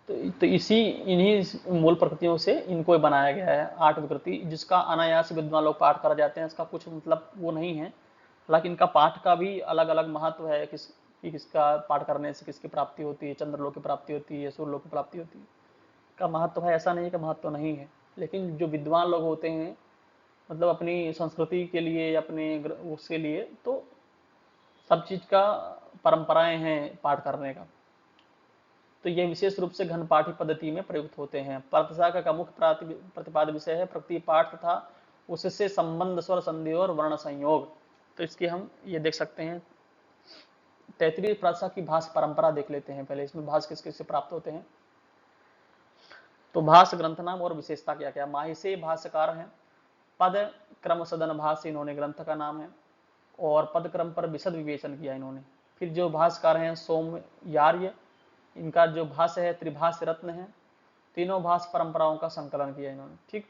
तो इसी इन्हीं मूल प्रकृतियों से इनको बनाया गया है 8 विकृति, जिसका अनायास विद्वान लोग पाठ कर जाते हैं, इसका कुछ मतलब वो नहीं है। हालांकि इनका पाठ का भी अलग अलग महत्व है, किसका पाठ करने से किसकी प्राप्ति होती है, चंद्रलोक की प्राप्ति होती है, सूर्यलोक की प्राप्ति होती है, का महत्व है, ऐसा नहीं कि महत्व नहीं है। लेकिन जो विद्वान लोग होते हैं, मतलब अपनी संस्कृति के लिए, अपने उसके लिए, तो सब चीज का परंपराएं हैं पाठ करने का, तो यह विशेष रूप से घन पाठी पद्धति में प्रयुक्त होते हैं। प्रातिशाख का मुख्य प्रतिपाद्य विषय है प्रकृति पाठ तथा उससे संबंध, स्वर संधि और वर्ण संयोग। तो इसकी हम ये देख सकते हैं। तैतरीय प्रातिशाख की भाष परंपरा देख लेते हैं पहले, इसमें भाष किस किस से प्राप्त होते हैं। तो भाष ग्रंथ नाम और विशेषता क्या क्या, माहिसे भाष्यकार हैं, पद क्रम सदन भाष इन्होंने ग्रंथ का नाम है, और पद क्रम पर विशद विवेचन किया इन्होंने। फिर जो भाष्यकार हैं सोमयार्य, इनका जो भाष्य है त्रिभाष्य रत्न है, तीनों भाष्य परंपराओं का संकलन किया इन्होंने। ठीक,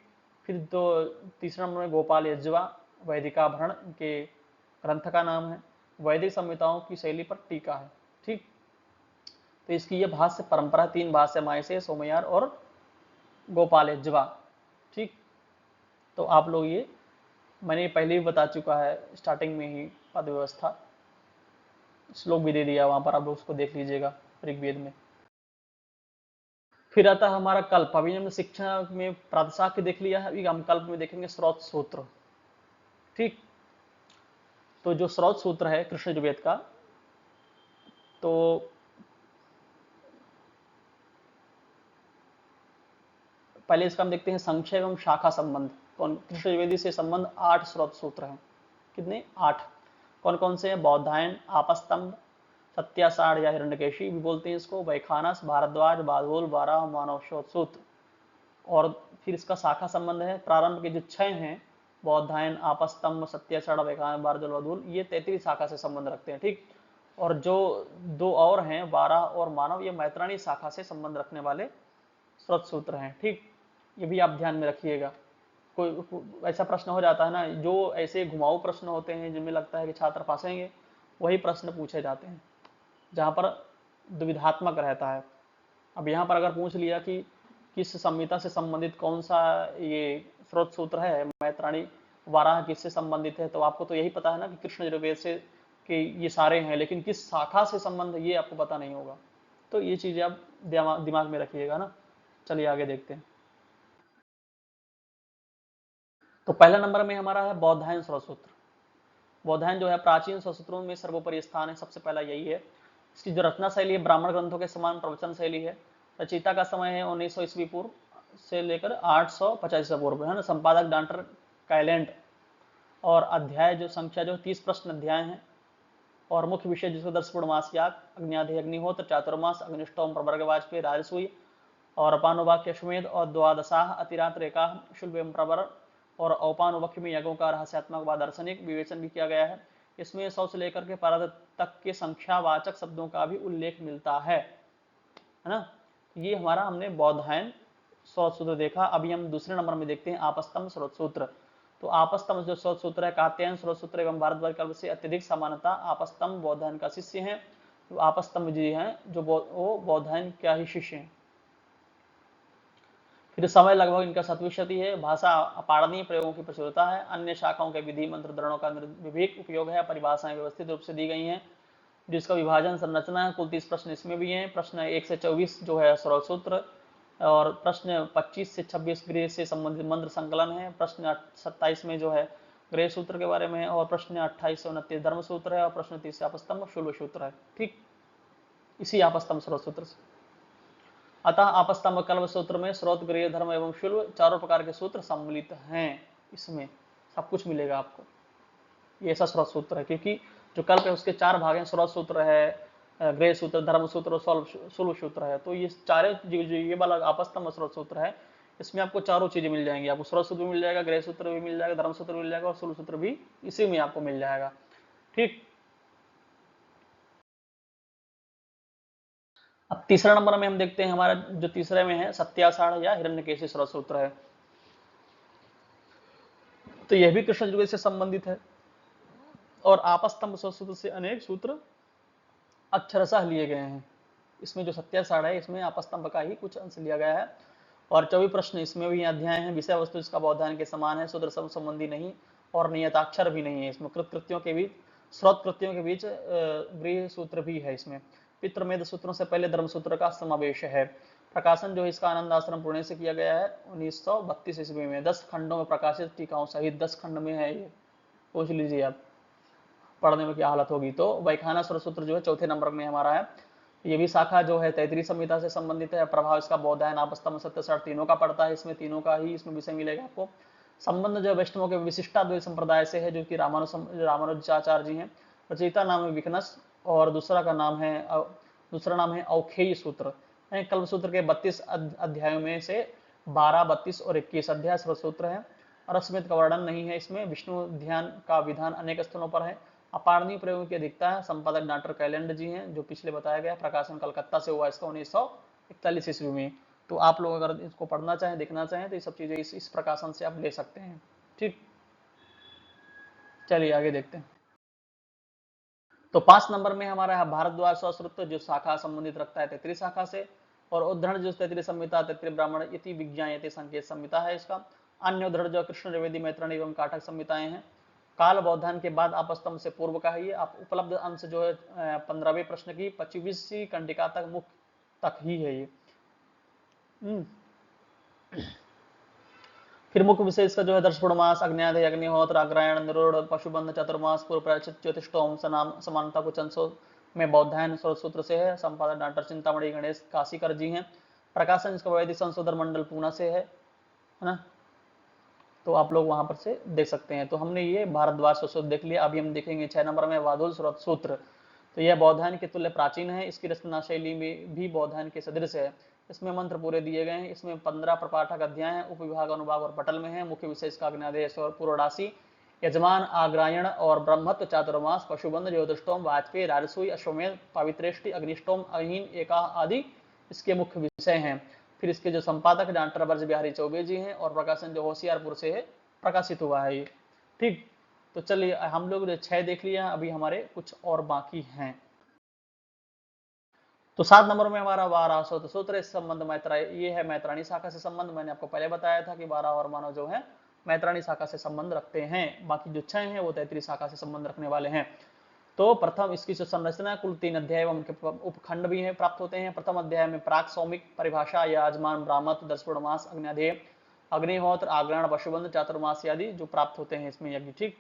फिर दो तीसरे नंबर में गोपाल यज्वा वैदिकाभरण, इनके ग्रंथ का नाम है, वैदिक संहिताओं की शैली पर टीका है। ठीक, तो इसकी ये भाष्य परंपरा, 3 भाष्य मायसे, सोमयार और गोपाल यज्वा। ठीक, तो आप लोग ये मैंने पहले भी बता चुका है स्टार्टिंग में ही, पद व्यवस्था श्लोक भी दे दिया वहां पर, आप लोग उसको देख लीजिएगा ऋग्वेद में। फिर आता है हमारा कल्प। अभी हमने शिक्षा में प्रातिशाख देख लिया है, अभी हम कल्प में देखेंगे स्रोत सूत्र। ठीक, तो जो स्रोत सूत्र है कृष्ण यजुर्वेद का, तो पहले इसका हम देखते हैं संक्षेप एवं शाखा संबंध। कौन कृष्ण यजुर्वेदी से संबंध 8 स्रोत सूत्र हैं। कितने? 8। कौन कौन से हैं? बौधायन, आपस्तंभ, सत्यासार या हिरण्यकेशी भी बोलते हैं इसको, वैखानस, भारद्वाज, बादोल, बारह, मानव सूत्र। और फिर इसका शाखा संबंध है, प्रारंभ के जो 6 हैं, बौधायन, आपस्तंभ, सत्यासार, वैखानस, बारदोल, बादुल, ये 33 शाखा से संबंध रखते हैं। ठीक, और जो 2 और हैं, बारह और मानव, ये मैत्राणी शाखा से संबंध रखने वाले स्रोत सूत्र हैं। ठीक, ये भी आप ध्यान में रखिएगा। कोई ऐसा प्रश्न हो जाता है ना, जो ऐसे घुमाऊ प्रश्न होते हैं जिनमें लगता है कि छात्र फंसेंगे, वही प्रश्न पूछे जाते हैं जहां पर दुविधात्मक रहता है। अब यहाँ पर अगर पूछ लिया कि किस संहिता से संबंधित कौन सा ये स्रोत सूत्र है, मैत्राणी वाराह किससे संबंधित है, तो आपको तो यही पता है ना कि कृष्ण यजुर्वेद से कि ये सारे हैं, लेकिन किस शाखा से संबंध ये आपको पता नहीं होगा। तो ये चीजें आप दिमाग में रखिएगा ना। चलिए आगे देखते हैं। तो पहला नंबर में हमारा है बौधायन स्रोत सूत्र। बौधायन जो है प्राचीन स्रोत सूत्रों में सर्वोपरि स्थान है, सबसे पहला यही है। इसकी जो रचना शैली है ब्राह्मण ग्रंथों के समान प्रवचन शैली है। रचयिता का समय है 1900 ईस्वी पूर्व से लेकर 850 ईस्वी पूर्व, है ना। संपादक डॉक्टर कैलेंट, और अध्याय जो संख्या जो 30 प्रश्न अध्याय हैं, और मुख्य विषय जिसको 10 पूर्णमास याग, अग्नियाधि अग्निहोत्र, चातुर्मास, अग्निष्टोम, प्रवर्ग वाजपेयी, राजसूय, और अपानुवाक्य अश्वमेध, और द्वादशाह अतिरात्र रेखा शुल्भ एवं प्रवर, और औपानुवाक्य में यज्ञों का रहस्यात्मक व दार्शनिक विवेचन भी किया गया है। इसमें 100 से लेकर के 12 तक के संख्यावाचक शब्दों का भी उल्लेख मिलता है ना। ये हमारा हमने बौधायन स्रोत सूत्र देखा। अभी हम दूसरे नंबर में देखते हैं आपस्तंभ स्रोत सूत्र। तो आपस्तम जो स्रोत सूत्र है, कात्यायन स्रोत सूत्र एवं भारद्वाज कल्प से अत्यधिक समानता आपस्तम बौधायन का शिष्य है। तो आपस्तम जी हैं जो वो बौधायन क्या ही शिष्य हैं। फिर समय लगभग इनका 7वीं है। भाषा अपारणीय प्रयोगों की प्रचुरता है। अन्य शाखाओं के विधि मंत्र द्रणों का विवेक उपयोग है। परिभाषाएं व्यवस्थित रूप से दी गई हैं, जिसका विभाजन संरचना है। कुल 30 प्रश्न इसमें भी हैं। प्रश्न 1 से 24 जो है स्रोत सूत्र, और प्रश्न 25 से 26 गृह से संबंधित मंत्र संकलन है। प्रश्न 27 में जो है गृह सूत्र के बारे में है, और प्रश्न 28 से 29 धर्म सूत्र है, और प्रश्न 30 से आपस्तंभ शुल्ब सूत्र है। ठीक, इसी आपस्तंभ स्रोत सूत्र से। अतः आपस्तंभ कल्प सूत्र में स्रोत, गृह, धर्म एवं शुल्ब चारों प्रकार के सूत्र सम्मिलित हैं। इसमें सब कुछ मिलेगा आपको। ये ऐसा स्रोत सूत्र है, क्योंकि जो कल्प है उसके 4 भाग हैं। स्रोत सूत्र है, गृह सूत्र, धर्म सूत्र और शुल्ब सूत्र है। तो ये चारों ये वाला आपस्तंभ स्रोत सूत्र है, इसमें आपको चारों चीजें मिल जाएंगी। आपको स्रोत सूत्र भी मिल जाएगा, गृह सूत्र भी मिल जाएगा, धर्म सूत्र भी मिल जाएगा, और शुल्ब सूत्र भी इसी में आपको मिल जाएगा। ठीक, अब तीसरा नंबर में हम देखते हैं, हमारा जो तीसरे में है सत्याषाढ़ या हिरण्यकेशी स्रोत सूत्र है। तो यह भी कृष्ण यजुर्वेद से संबंधित है, और आपस्तंभ स्रोत सूत्र से अनेक सूत्र अक्षरशः लिए गए हैं। इसमें जो सत्याषाढ़ है इसमें आपस्तंभ का ही कुछ अंश लिया गया है, और 24 प्रश्न इसमें भी अध्याय हैं। विषय वस्तु इसका बौद्धायन के समान है, सूत्र संबंधी नहीं और नियताक्षर भी नहीं है। इसमें कृत कृत्यों के बीच, स्रोत कृत्यों के बीच गृह सूत्र भी है। इसमें पितृमेध सूत्रों से पहले धर्म सूत्र का समावेश है। प्रकाशन जो है इसका आनंद आश्रम पुणे से किया गया है 1932 ईस्वी में। 10 खंडों में प्रकाशित, टीकाओं सहित 10 खंड में है ये। पूछ लीजिए आप, पढ़ने में क्या हालत होगी। तो वैखाना स्वर सूत्र जो है चौथे नंबर में हमारा है। ये भी शाखा जो है तैतरी संहिता से संबंधित है। प्रभाव इसका बौद्धायन, आपस्तंभ, सत्याषाढ़ तीनों का पड़ता है। इसमें तीनों का ही इसमें विषय मिलेगा आपको। संबंध जो वैष्णवों के विशिष्टाद्वैत संप्रदाय से है, जो कि रामानुजाचार्य जी हैं। रचयिता नाम है विकनस, और दूसरा नाम है औखेय सूत्र। कल्प सूत्र के 32 अध्यायों में से 12, 32 और 21 अध्याय स्वर सूत्र है। रसमेध का वर्णन नहीं है इसमें। विष्णु ध्यान का विधान अनेक स्थलों पर है। अपारणीय प्रयोगों की अधिकता है। संपादक डॉक्टर कैलेंडर जी हैं, जो पिछले बताया गया। प्रकाशन कलकत्ता से हुआ इसका 1941 ईस्वी में। तो आप लोग अगर इसको पढ़ना चाहें, देखना चाहें, तो ये सब चीजें इस प्रकाशन से आप ले सकते हैं। ठीक, चलिए आगे देखते हैं। तो 5 नंबर में हमारा है भारद्वाज संस्कृत, जो शाखा संबंधित रखता है तैतृय शाखा से, और उद्धरण जो तैतृय संहिता, तैतृय ब्राह्मण इति विज्ञायते संकेत संहिता है इसका। अन्य उद्धरण जो कृष्ण द्विवेदी, मैत्रेयी एवं काठक संहिताएं हैं। काल बौद्धायन के बाद आपस्तंभ से पूर्व का है ये। आप उपलब्ध अंश जो है 15वें प्रश्न की 25वीं कंडिका तक मुख्य तक ही है ये। फिर मुख्य विषय इसका जो है दर्शपूर्णमास, अग्न्यादय, अग्निहोत्र, अग्रायण, निरूढ़, पशुबंध, चतुर्मास, पूर्व प्रायश्चित, ज्योतिष्टोम समानता कुछ अंशों में बौद्धायन स्रोत सूत्र से है। संपादक डॉक्टर चिंतामणि गणेश काशीकर जी हैं। प्रकाशन इसका वैदिक संशोधन मंडल पूना से है ना। तो आप लोग वहां पर से देख सकते हैं। तो हमने ये भारद्वाज सूत्र देख लिया। अभी हम देखेंगे 6 नंबर में वादुल स्रोत सूत्र। तो यह बौद्धायन के तुल्य प्राचीन है। इसकी रचना शैली में भी बौद्धायन के सदृश है। इसमें मंत्र पूरे दिए गए हैं। इसमें 15 प्रपाठक अध्याय हैं। उपविभाग, अनुभाग और पटल में है। मुख्य विषय इसका अग्न्यादेश और पूर्वराशि, यजमान, आग्रायण और ब्रह्मत्व, चातुर्मास, पशुबंध, ज्योतिष्टोम, वाजपेयी, राजसूय, अश्वमेध, पवित्रेष्टि, अग्निष्टोम, अहीन, एका आदि इसके मुख्य विषय हैं। फिर इसके जो संपादक डॉक्टर ब्रज बिहारी चौबे जी हैं, और प्रकाशन जो होशियारपुर से है प्रकाशित हुआ है ये। ठीक, तो चलिए हम लोग 6 देख लिया, अभी हमारे कुछ और बाकी हैं। तो 7 नंबर में हमारा वारा सूत्र। इस संबंध मैत्रेय, ये है मैत्राणी शाखा से संबंध। मैंने आपको पहले बताया था कि 12 और मानव जो है मैत्राणी शाखा से संबंध रखते हैं। बाकी जो 6 हैं वो तैतृय शाखा से संबंध रखने वाले हैं। तो प्रथम इसकी जो संरचना, कुल 3 अध्याय एवं उनके उपखंड भी है प्राप्त होते हैं। प्रथम अध्याय में प्राक सौमिक परिभाषा, यजमान, ब्राह्मत्व, दर्शपूर्णमास, अग्न्यादेय, अग्निहोत्र, आग्रहण, पशुबंध, चातुर्मास आदि जो प्राप्त होते हैं इसमें यज्ञ। ठीक,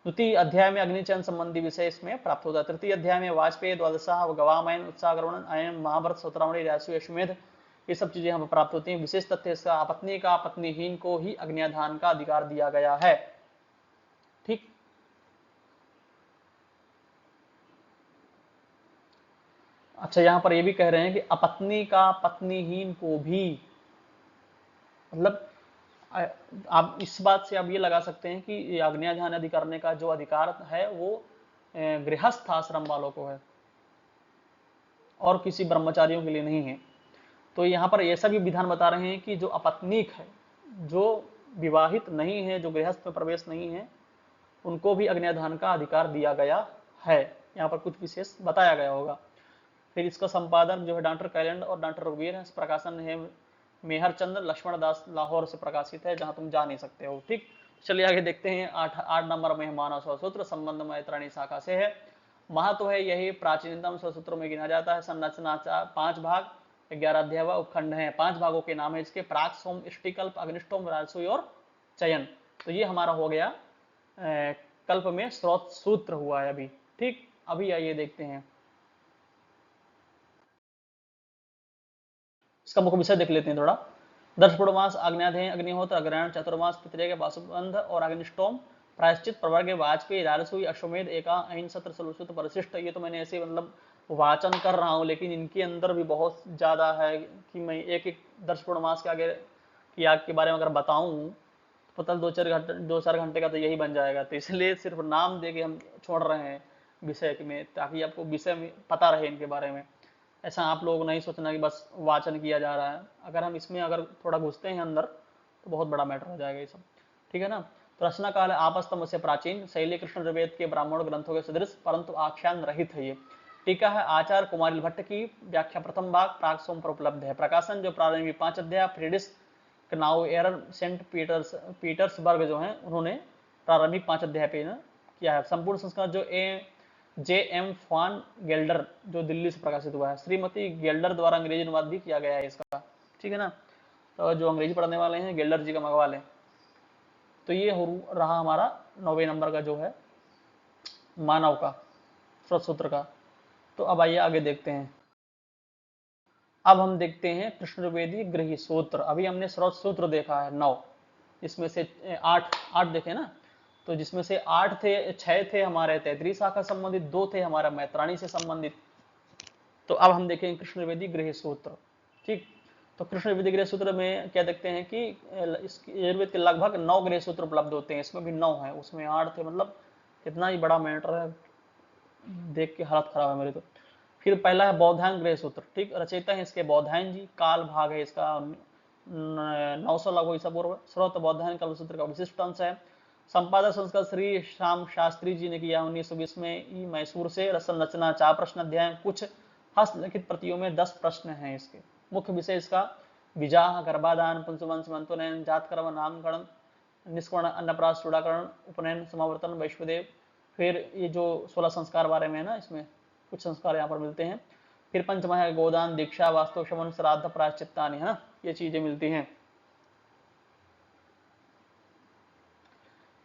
द्वितीय अध्याय में अग्निचयन संबंधी विषय इसमें प्राप्त होता है। तृतीय अध्याय में वाजपेयी, द्वादशा, गवामयन, उत्साहग्रहण, अयन, महाभारत, सौत्रावणी, राजस्व, अश्वमेध, ये सब चीजें यहाँ पर प्राप्त होती हैं। विशेष तथ्य इसका अपत्नी का पत्नीहीन को ही अग्न्याधान का अधिकार दिया गया है। ठीक, अच्छा यहाँ पर ये भी कह रहे हैं कि अपत्नी का पत्नीहीन को भी, मतलब आप इस बात से आप ये लगा सकते हैं कि अग्न्याधान आदि करने का जो अधिकार है वो गृहस्थ आश्रम वालों को है, और किसी ब्रह्मचारियों के लिए नहीं है। तो यहाँ पर ऐसा भी विधान बता रहे हैं कि जो अपत्नीक है, जो विवाहित नहीं है, जो गृहस्थ में प्रवेश नहीं है, उनको भी अग्न्याधान का अधिकार दिया गया है। यहाँ पर कुछ विशेष बताया गया होगा। फिर इसका संपादन जो है डॉक्टर कैलेंड और डॉक्टर रघुवीर है। प्रकाशन है मेहर चंद्र लक्ष्मण दास, लाहौर से प्रकाशित है, जहां तुम जा नहीं सकते हो। ठीक, चलिए आगे देखते हैं। 8 नंबर में मानव स्वसूत्र संबंध मैत्राणी शाखा से है। महत्व है यही प्राचीनतम स्वसूत्रों में गिना जाता है। संरचना 5 भाग, 11 अध्याय व उपखंड है। 5 भागों के नाम है इसके, प्राक, सोम, इष्टिकल्प, अग्निष्टोम, राजसूय और चयन। तो ये हमारा हो गया कल्प में स्रोत सूत्र हुआ है अभी। ठीक, अभी आइए देखते हैं इसका मुख्य विषय देख लेते हैं थोड़ा। दर्शपूर्णमास, आग्नेयाध्याय, अग्निहोत्र, अग्रहण, चतुर्मास, पितृग, वासुबंध और अग्निष्टोम, प्रायश्चित, प्रवर्ग, वाजपेयी, राजसूय, अश्वमेध, एका, अहिन, सत्र, सलूषित, परिशिष्ट। ये तो मैंने ऐसे मतलब वाचन कर रहा हूँ, लेकिन इनके अंदर भी बहुत ज्यादा है कि मैं एक एक दर्शपूर्णमास के आगे की आग के बारे में अगर बताऊं तो पता 2-4 घंटे का तो यही बन जाएगा। तो इसलिए सिर्फ नाम दे के हम छोड़ रहे हैं विषय में, ताकि आपको विषय में पता रहे इनके बारे में। ऐसा आप लोग नहीं सोचना कि बस वाचन किया जा रहा है। अगर हम इसमें अगर थोड़ा घुसते हैं अंदर तो बहुत बड़ा मैटर हो जाएगा ये सब। ठीक है ना। तो रचना काल है आपस्तम से प्राचीन, शैली कृष्ण द्रवेद के ब्राह्मण ग्रंथों के सदृश, परंतु आख्यान रहित है ये। टीका है आचार्य कुमारिल भट्ट की, व्याख्या प्रथम भाग प्राक सोम पर उपलब्ध है। प्रकाशन जो प्रारंभिक 5 अध्याय फ्रीडिस नाउ एरर सेंट पीटर्सबर्ग जो है उन्होंने प्रारंभिक 5 अध्याय पे किया है। संपूर्ण संस्करण जो जे.एम. फॉन गेल्डर जो दिल्ली से प्रकाशित हुआ है। श्रीमती गेल्डर द्वारा अंग्रेजी अनुवाद भी किया गया है इसका। ठीक है ना। तो जो अंग्रेजी पढ़ने वाले हैं गेल्डर जी का मंगवा लें। तो ये रहा हमारा 9वें नंबर का जो है मानव का स्रोत सूत्र का। तो अब आइए आगे देखते हैं। अब हम देखते हैं कृष्णवेदी गृह सूत्र। अभी हमने स्रोत सूत्र देखा है 9, इसमें से 8 देखे ना। तो जिसमें से 8 थे, 6 थे हमारे तैतरी शाखा संबंधित, 2 थे हमारा मैत्राणी से संबंधित। तो अब हम देखेंगे कृष्णवेदी गृह सूत्र। ठीक, तो कृष्णवेदी गृह सूत्र में क्या देखते हैं कि यजुर्वेद के लगभग 9 गृह सूत्र उपलब्ध होते हैं। इसमें भी 9 है, उसमें 8 थे। मतलब कितना ही बड़ा मैटर है, देख के हालत खराब है मेरी तो। फिर पहला है बौधायन गृह सूत्र। ठीक, रचयिता है इसके बौधायन जी, काल भाग है इसका 900 लगभग ईसा पूर्व। स्रोत बौधायन कल्प सूत्र का विशिष्ट अंश है। संपादक संस्कार श्री श्याम शास्त्री जी ने किया 1920 में मैसूर से। संरचना 4 प्रश्न अध्याय, कुछ हस्तलिखित प्रतियों में 10 प्रश्न हैं इसके। मुख्य विषय इसका विवाह, गर्भाधान, पुंसवंश, मंतुनयन, जातकर्म, नामकरण, निष्कर्ण, अन्नप्राश, चूड़ाकरण, उपनयन, समावर्तन, वैश्वदेव। फिर ये जो 16 संस्कार बारे में है ना, इसमें कुछ संस्कार यहाँ पर मिलते हैं। फिर पंचमा है गोदान, दीक्षा, वास्तव, शमन, श्राद्ध, प्रायश्चित्तानि, है ना, ये चीजें मिलती हैं।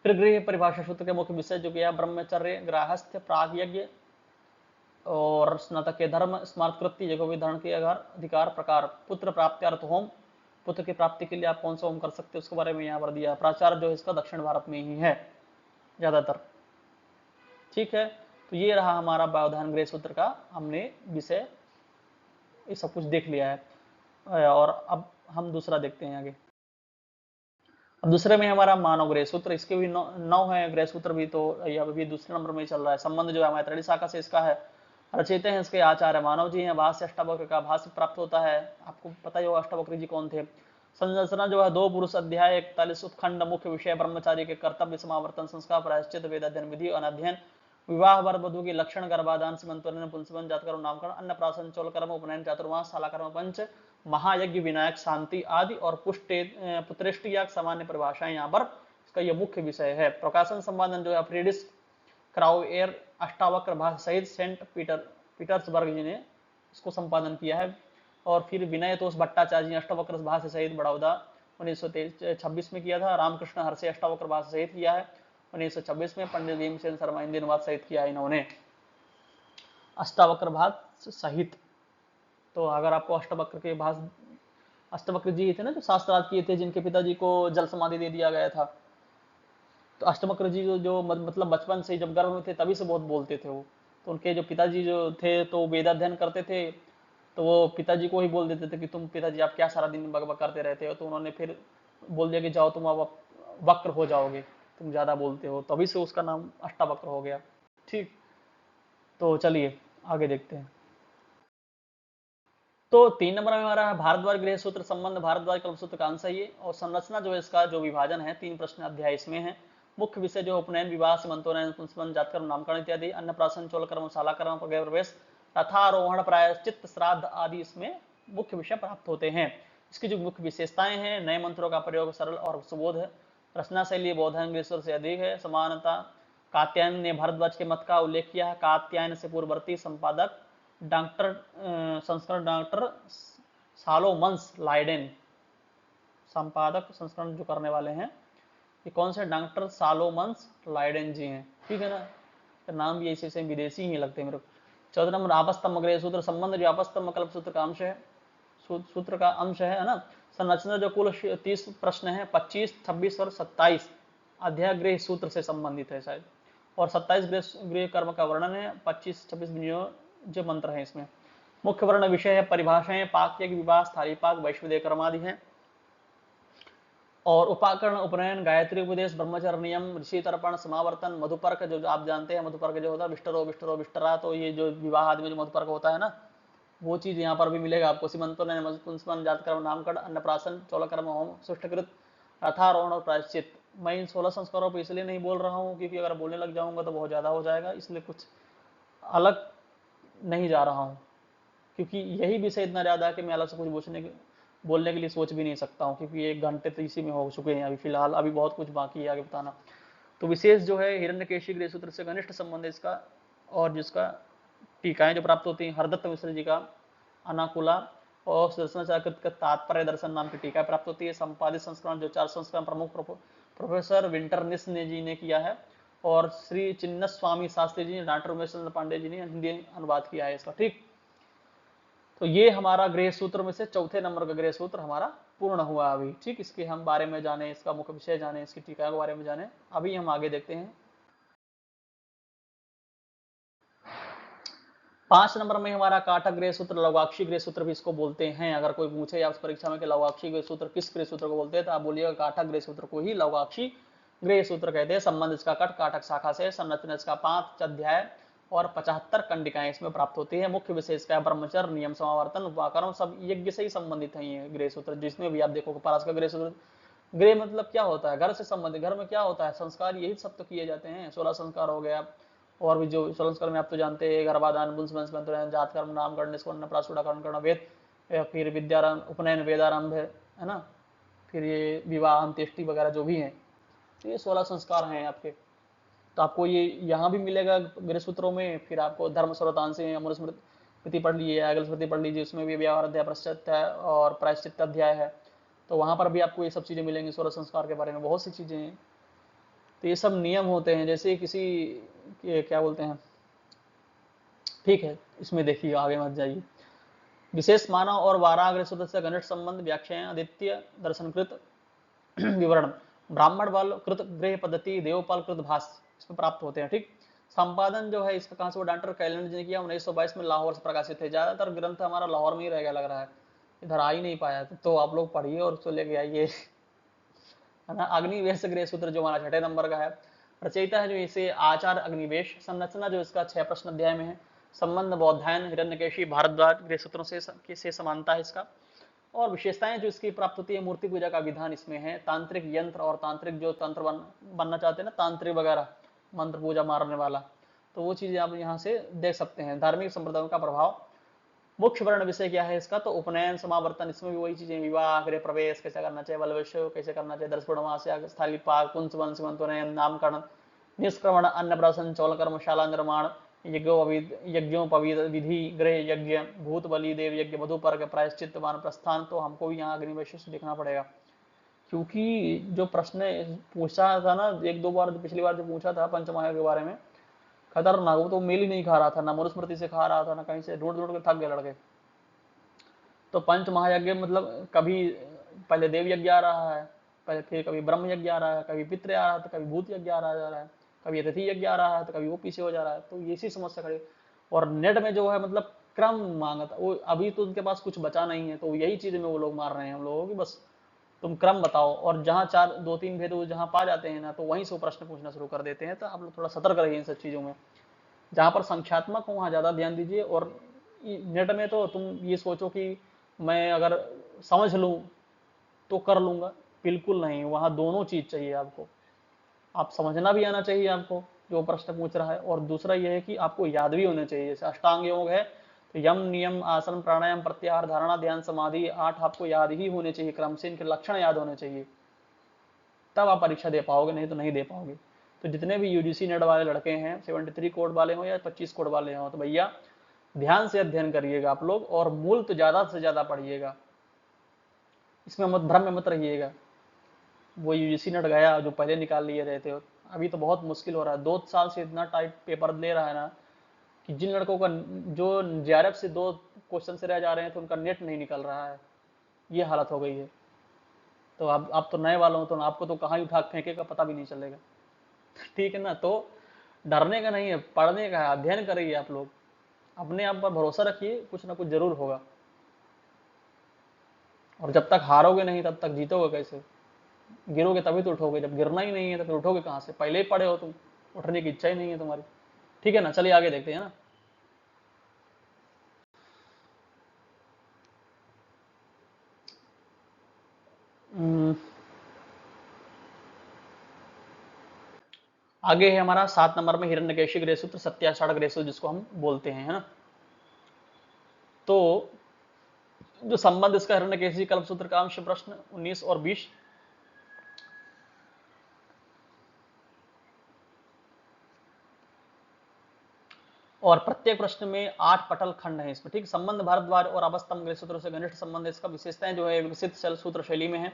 फिर गृह परिभाषा सूत्र के मुख्य विषय जो किया ब्रह्मचर्य, गृहस्थ, प्राग यज्ञ और स्नातक के धर्म, स्मार्त कृत्य, यज्ञोपवीत के अधिकार, प्रकार, पुत्र प्राप्ति अर्थ होम, पुत्र की प्राप्ति के लिए आप कौन सा होम कर सकते हो उसके बारे में यहाँ पर दिया। प्राचार जो है इसका दक्षिण भारत में ही है ज्यादातर। ठीक है, तो ये रहा हमारा व्यवधान गृह सूत्र का, हमने विषय ये सब कुछ देख लिया है। और अब हम दूसरा देखते हैं आगे। अब दूसरे में हमारा मानव गृह सूत्र, इसके भी 9 है गृह सूत्र भी। तो यह भी दूसरे नंबर में चल रहा है। संबंध जो है हमारे त्रैणी शाखा से इसका है। रचयिता हैं इसके आचार्य मानव जी हैं। भाष्य अष्टावक्र का भाष्य प्राप्त होता है। आपको पता ही होगा अष्टावक्र जी कौन थे। संरचना जो है 2 पुरुष अध्याय, 41 उत्खंड, मुख्य विषय ब्रह्मचारी के कर्तव्य, समावर्तन, संस्कार, प्रायश्चित, वेदाध्ययन विधि, अनध्ययन, विवाह, वर वधु के लक्षण, गर्भाधान, सीमंत्वन, पुंसवन, जातकर्म, नामकरण, अन्नप्राशन, चौलकर्म, उपनयन, चातुर्मास, शालाकर्म, पंच महायज्ञ, विनायक, शांति आदि और पुत्रेष्टि याग सामान्य परिभाषाएं यहाँ पर इसका यह मुख्य विषय है। प्रकाशन संपादन जो है फ्रीडिस क्राउएर अष्टावक्र भाष्य सहित सेंट पीटर्सबर्ग जी ने इसको संपादन किया है। और फिर विनय तोष भट्टाचार्य जी अष्टावक्र भाष्य सहित बड़ौदा 1926 में किया था। रामकृष्ण हरसे अष्टावक्र भाष्य सहित किया है 1926 में। पंडित भीमसेन शर्मा हिंदी अनुवाद सहित किया है इन्होंने अष्टावक्र भाष्य सहित। तो अगर आपको अष्टावक्र के भाष्य, अष्टावक्र जी थे ना जो शास्त्रार्थ किए थे, जिनके पिताजी को जल समाधि दे दिया गया था। तो अष्टावक्र जी जो मतलब बचपन से जब गर्भ में थे तभी से बहुत बोलते थे वो। तो उनके जो पिताजी जो थे तो वेदाध्ययन करते थे, तो वो पिताजी को ही बोल देते थे कि तुम पिताजी आप क्या सारा दिन बकबक करते रहते हो। तो उन्होंने फिर बोल दिया कि जाओ तुम अब वक्र हो जाओगे, तुम ज्यादा बोलते हो। तभी से उसका नाम अष्टावक्र हो गया। ठीक, तो चलिए आगे देखते हैं। तो 3 नंबर में हमारा भारद्वाज गृह सूत्र संबंध, भारद्वाज कल्प सूत्र का आंसर ये। और संरचना जो है इसका जो विभाजन है, 3 प्रश्न अध्याय इसमें है। मुख्य विषय जो उपनयन, विवाह, सीमंतोन्नयन, पुंसवन, जातकर्म, नामकरण इत्यादि, अन्नप्राशन, चोलकर्म, शालाकर्म, गृह प्रवेश, रथारोहण, प्रायश्चित, श्राद्ध आदि इसमें मुख्य विषय प्राप्त होते हैं। इसकी जो मुख्य विशेषताएं हैं, नए मंत्रों का प्रयोग सरल और सुबोध है, रचना शैली बौधायन गृहेश्वर से अधिक है, समानता, कात्यायन ने भारद्वाज के मत का उल्लेख किया है, कात्यायन से पूर्ववर्ती संपादक डॉक्टर संस्करण डॉक्टर सालोमन्स लाइडेन, संपादक संस्करण जो करने वाले हैं ये कौन से, डॉक्टर सालोमन्स लाइडेन जी हैं, ठीक है ना, तो नाम भी ऐसे विदेशी ही लगते हैं मेरे को। 14 नंबर आपस्तंभ गृह सूत्र संबंध, जो आपस्तंभ कल्प सूत्र का अंश है, सूत्र का अंश है ना। संरचना जो कुल 30 प्रश्न है, 25, 26 और 27 अध्याय गृह सूत्र से संबंधित है शायद, और 27 गृह कर्म का वर्णन है, 25, 26 जो मंत्र है इसमें। मुख्य वर्ण विषय है, परिभाषाएं, पाक्य, विवाह, स्थायी पाक, वैश्विक कर्म आदि है। और उपाकरण, उपनयन, गायत्री उपदेश, ब्रह्मचर्य नियम, ऋषि तर्पण, समावर्तन, मधुपर्क जो आप जानते हैं, मधुपर्क जो होता है विष्टरो विष्टरा, तो ये जो विवाह आदि में जो मधुपर्क होता है ना, वो चीज यहाँ पर भी मिलेगा आपको। सीमंतोन्नयन, पुंसवन, जातकर्म, नामकरण, अन्नप्राशन, चौलकर्म, होम, सुष्टकृत, रथारोहण और प्रायश्चित। मैं इन 16 संस्कारों पर इसलिए नहीं बोल रहा हूँ क्योंकि अगर बोलने लग जाऊंगा तो बहुत ज्यादा हो जाएगा, इसलिए कुछ अलग नहीं जा रहा हूँ, क्योंकि यही विषय इतना ज्यादा है कि मैं अलग से कुछ बोलने के लिए सोच भी नहीं सकता हूँ, क्योंकि 1 घंटे तो इसी में हो चुके हैं अभी फिलहाल, अभी बहुत कुछ बाकी है आगे बताना। तो विशेष जो है हिरण्यकेशी गृह सूत्र से घनिष्ठ संबंध है इसका, और जिसका टीकाएं जो प्राप्त होती हैं, हरदत्त मिश्र जी का अनाकुला और सुदर्शनाचार्य का तात्पर्य दर्शन नाम की टीका प्राप्त होती है। संपादित संस्करण जो 4 संस्करण प्रमुख प्रोफेसर विंटरनिस ने जी ने किया है, और श्री चिन्न स्वामी शास्त्री जी, डॉक्टर उमेश चंद्र पांडे जी ने हिंदी अनुवाद किया है इसका, ठीक। तो ये हमारा गृह सूत्र में से चौथे नंबर का गृह सूत्र हमारा पूर्ण हुआ अभी, ठीक। इसके हम बारे में जाने, इसका मुख्य विषय जाने, इसकी टीका के बारे में जाने। अभी हम आगे देखते हैं 5 नंबर में हमारा काटक गृह सूत्र, लवाक्षी गृह सूत्र भी इसको बोलते हैं। अगर कोई पूछे आप परीक्षा में कि लवाक्षी गृह सूत्र किस गृह सूत्र को बोलते हैं, तो आप बोलिएगा काटक गृह सूत्र को ही लवाक्षी गृह सूत्र कहते हैं। संबंध इसका कट काटक शाखा से, संरचना इसका 5 अध्याय और 75 कंडिकाएं इसमें प्राप्त होती है। मुख्य विषय इसका ब्रह्मचर्य, नियम, समावर्तन, उपाकर्म, सब यज्ञ से ही संबंधित है ये गृह सूत्र। जिसमें भी आप देखो पारस का गृह सूत्र, गृह मतलब क्या होता है, घर से संबंधित, घर में क्या होता है, संस्कार, यही सब तो किए जाते हैं। 16 संस्कार हो गया, और भी जो 16 संस्कार में आप तो जानते हैं, गर्भाधान, बुंसवन, जातकर्म, नामकरण, निष्कर्ण, प्रासूडाकरण करना, वेद, फिर विद्यारंभ, उपनयन, वेदारंभ है ना, फिर ये विवाह, अंत्येष्टि वगैरह जो भी है, तो ये 16 संस्कार हैं आपके। तो आपको ये यहाँ भी मिलेगा गृह सूत्रों में। फिर आपको धर्म सर्वतांशी, मनुस्मृति पढ़ लीजिए, अगल स्मृति पढ़ लीजिए, उसमें भी व्यवहार अध्याय, प्रायश्चित और प्रायश्चित अध्याय है, तो वहां पर भी आपको ये सब चीजें मिलेंगी। 16 संस्कार के बारे में बहुत सी चीजें हैं। तो ये सब नियम होते हैं, जैसे किसी क्या बोलते हैं, ठीक है, इसमें देखिए आगे मत जाइए। विशेष मानव और वाराग्र सूत्र से घनिष्ठ संबंध, व्याख्याएं, आदित्य दर्शनकृत विवरण, ब्राह्मण बल कृत गृह पद्धति, देवपाल कृत भाष्य इसमें प्राप्त होते हैं, ठीक। संपादन जो है इसका कहां से, डॉक्टर कैलेंडर जी ने किया, 1922 में लाहौर से प्रकाशित है। ज्यादातर ग्रंथ हमारा लाहौर में ही रह गया लग रहा है, इधर आ ही नहीं पाया, तो आप लोग पढ़िए और उसको लेके आइए, है ना। अग्निवेश गृह सूत्र जो हमारा 6 नंबर का है, रचयिता है जो इसे आचार्य अग्निवेश। संरचना जो इसका 6 प्रश्न अध्याय में है। संबंध बौद्धायन, हिरण्यकेशी, भारद्वाज गृह सूत्रों से समानता है इसका। और विशेषताएं जो इसकी प्राप्त होती है, मूर्ति पूजा का विधान इसमें है, तांत्रिक यंत्र और तांत्रिक जो तंत्र बनना चाहते हैं ना, तांत्रिक वगैरह मंत्र पूजा मारने वाला, तो वो चीजें आप यहाँ से देख सकते हैं। धार्मिक संप्रदायों का प्रभाव, मुख्य वर्ण विषय क्या है इसका, तो उपनयन, समावर्तन, इसमें भी वही चीजें, विवाह, गृह प्रवेश कैसे करना चाहिए, बलवेश्व कैसे करना चाहिए, दर्शपूर्णमास्य, स्थली पाक, पुंसवन, सीमंतोन्नयन, नामकरण, निष्क्रमण, अन्नप्राशन, चौलकर्मशाला निर्माण, यज्ञोपवीत विधि, गृह यज्ञ, भूत बलि, देव यज्ञ, मधुपर्क, प्रायश्चित, वानप्रस्थान, तो हमको भी यहाँ अग्निवेश से देखना पड़ेगा, क्योंकि जो प्रश्न पूछा था ना 1-2 बार, पिछली बार जो पूछा था पंचमहायज्ञ के बारे में, खतरनाक, वो तो मेल ही नहीं खा रहा था, ना मनुस्मृति से खा रहा था, ना कहीं से, ढूंढ ढूंढ के थक गए लड़के। तो पंच महायज्ञ मतलब कभी पहले देव यज्ञ आ रहा है, पहले फिर कभी ब्रह्म यज्ञ आ रहा है, कभी पितृ आ रहा है, तो कभी भूत यज्ञ आ रहा है, कभी अतिथि यज्ञ आ रहा है, तो कभी वो पीछे हो जा रहा है, तो ये सी समस्या खड़ी। और नेट में जो है मतलब क्रम मांगा था वो, अभी तो उनके पास कुछ बचा नहीं है, तो यही चीज में वो लोग मार रहे हैं हम लोगों की, बस तुम क्रम बताओ। और जहाँ 2-3 भेद जहाँ पा जाते हैं ना, तो वहीं से प्रश्न पूछना शुरू कर देते हैं। तो आप लोग थोड़ा सतर्क रहिए इन सब चीजों में। जहाँ पर संख्यात्मक हो वहाँ ज्यादा ध्यान दीजिए, और नेट में तो तुम ये सोचो कि मैं अगर समझ लूं तो कर लूंगा, बिल्कुल नहीं, वहां दोनों चीज चाहिए आपको। आप समझना भी आना चाहिए आपको जो प्रश्न पूछ रहा है, और दूसरा यह है कि आपको याद भी होना चाहिए। जैसे अष्टांग योग है तो यम नियम आसन प्राणायाम प्रत्याहार धारणा ध्यान समाधि 8 आपको याद ही होने चाहिए, क्रम से इनके लक्षण याद होने चाहिए, तब आप परीक्षा दे पाओगे, नहीं तो नहीं दे पाओगे। तो जितने भी यूजीसी नेट वाले लड़के हैं, 73 कोड वाले हो या 25 कोड वाले हो, तो भैया ध्यान से अध्ययन करिएगा आप लोग, और मूल तो ज्यादा से ज्यादा पढ़िएगा, इसमें मत भ्रम में मत रहिएगा। वो यूजीसी नेट गया जो पहले निकाल लिए रहते हो, अभी तो बहुत मुश्किल हो रहा है, 2 साल से इतना टाइट पेपर ले रहा है ना कि जिन लड़कों का जो जेआरएफ से 2 क्वेश्चन से रह जा रहे हैं तो उनका नेट नहीं निकल रहा है, ये हालत हो गई है। तो आप तो नए वालों हो, तो आपको तो कहाँ ही उठा फेंकेगा पता भी नहीं चलेगा। ठीक है ना, तो डरने का नहीं है, पढ़ने का है, अध्ययन करिए आप लोग, अपने आप पर भरोसा रखिए, कुछ ना कुछ जरूर होगा। और जब तक हारोगे नहीं तब तक जीतोगे कैसे? गिरोगे तभी तो उठोगे, जब गिरना ही नहीं है तो फिर उठोगे कहां से? पहले ही पड़े हो तुम, उठने की इच्छा ही नहीं है तुम्हारी। ठीक है ना, चलिए आगे देखते हैं ना। हम्म, आगे है हमारा 7 नंबर में हिरण्यकेशी गृह सूत्र, सत्याषाढ़ गृह सूत्र जिसको हम बोलते हैं, है ना। तो जो संबंध इसका हिरण्यकेशी कल्प सूत्र का अंश प्रश्न 19 और 20, और प्रत्येक प्रश्न में 8 पटल खंड है इसमें। ठीक, संबंध भारद्वाज और अवस्थम गृह सूत्र से घनिष्ठ संबंध, इसका विशेषताएं जो है विकसित शैल सूत्र शैली में है।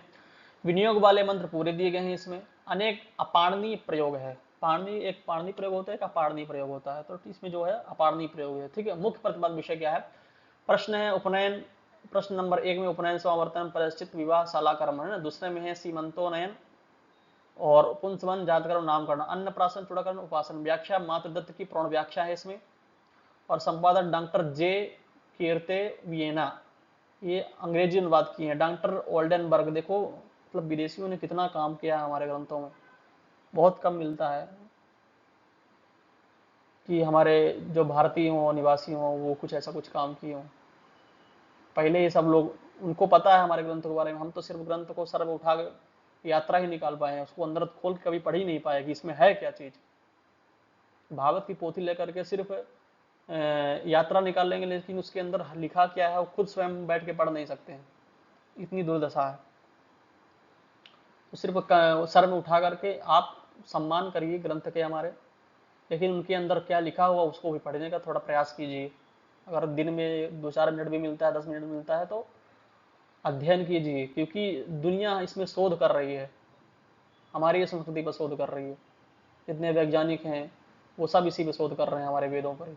विनियोग वाले मंत्र पूरे दिए गए हैं इसमें। अनेक अपारणीय प्रयोग है, पाणनी एक पाणनी प्रयोग होता है, एक अपारणीय प्रयोग होता है, तो इसमें जो है अपारणीय प्रयोग है। ठीक है, मुख्य प्रतिपादक विषय क्या है? प्रश्न है उपनयन, प्रश्न नंबर 1 में उपनयन समावर्तन परिचित विवाह शाला कर्म है ना। दूसरे में है सीमंतोनयन और पुंसवन जातकर्म नामकरण, अन्नप्राशन चूड़ाकरण उपासन। व्याख्या मातृदत्त की पूर्ण व्याख्या है इसमें, और संपादक डॉक्टर जे कीर्ते वियना, ये अंग्रेजी अनुवाद किए हैं। डॉक्टर ओल्डनबर्ग, देखो मतलब विदेशियों ने कितना काम किया है हमारे ग्रंथों में, बहुत कम मिलता है कि हमारे जो भारतीय हों निवासी हों वो कुछ ऐसा कुछ काम किए हों। पहले ये सब लोग, उनको पता है हमारे ग्रंथों के बारे में, हम तो सिर्फ ग्रंथ को सर में उठा के यात्रा ही निकाल पाए हैं, उसको अंदर खोल के कभी पढ़ ही नहीं पाए कि इसमें है क्या चीज। भागवत की पोथी लेकर के सिर्फ यात्रा निकाल लेंगे, लेकिन उसके अंदर लिखा क्या है वो खुद स्वयं बैठ के पढ़ नहीं सकते हैं, इतनी दुर्दशा है। तो सिर्फ सर में उठा करके आप सम्मान करिए ग्रंथ के हमारे, लेकिन उनके अंदर क्या लिखा हुआ उसको भी पढ़ने का थोड़ा प्रयास कीजिए। अगर दिन में 2-4 मिनट भी मिलता है, 10 मिनट मिलता है, तो अध्ययन कीजिए, क्योंकि दुनिया इसमें शोध कर रही है, हमारी ये संस्कृति पर शोध कर रही है। जितने वैज्ञानिक हैं वो सब इसी पे शोध कर रहे हैं, हमारे वेदों पर ही।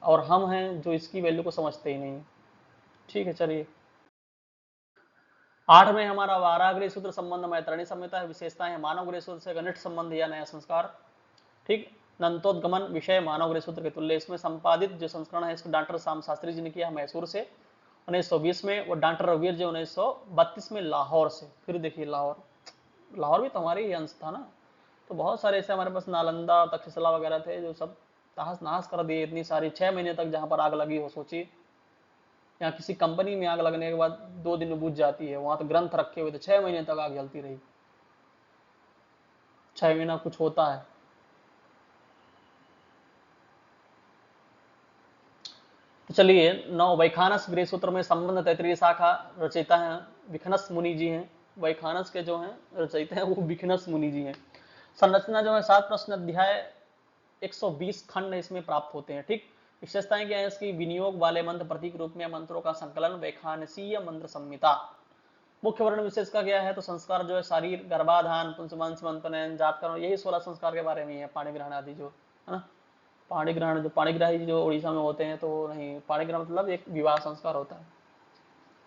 और हम हैं जो इसकी वैल्यू को समझते ही नहीं। ठीक है, चलिए 8 में हमारा वाराग्रह सूत्र संबंध मैत्रणीय संहिता है। विशेषताएं है मानव गृह सूत्र से घनिष्ठ संबंध या नया संस्कार। ठीक, नंतोद्गमन विषय मानव गृह सूत्र के तुल्य। इसमें संपादित जो संस्करण है इसको डॉक्टर शाम शास्त्री जी ने किया मैसूर से 1920 में, और डॉक्टर रवियर जी 1932 में लाहौर से। फिर देखिए लाहौर, लाहौर भी तो हमारे ही अंश था ना। तो बहुत सारे ऐसे हमारे पास नालंदा तक्षशिला वगैरह थे जो सब तहस नहस कर दिए, इतनी सारी 6 महीने तक जहां पर आग लगी हो, सोचिए। यहाँ किसी कंपनी में आग लगने के बाद 2 दिन में बुझ जाती है, वहां तो ग्रंथ रखे हुए थे, 6 महीने तक आग जलती रही। 6 महीना कुछ होता है। तो चलिए 9 वैखानस गृह सूत्र में संबंध तैतरीय शाखा रचयिता है विखनस मुनि जी हैं। वैखानस के जो हैं रचयिता हैं वो विखनस मुनि जी हैं। संरचना जो है 7 प्रश्न अध्याय 120 खंड इसमें प्राप्त होते हैं। ठीक, विशेषताएं क्या है इसकी? विनियोग वाले मंत्र प्रतीक रूप में मंत्रों का संकलन, वैखानसीय मंत्र संहिता। मुख्य वर्ण विशेष का क्या है? तो संस्कार जो है शारीर गर्भाधान पुंसवंश मंथन जात कर्म, यही 16 संस्कार के बारे में है। पाणी ग्रहण आदि जो है ना, पाणी ग्रहण जो पाणीग्राही जो उड़ीसा में होते हैं, तो नहीं, पाणी ग्रहण मतलब एक विवाह संस्कार होता है,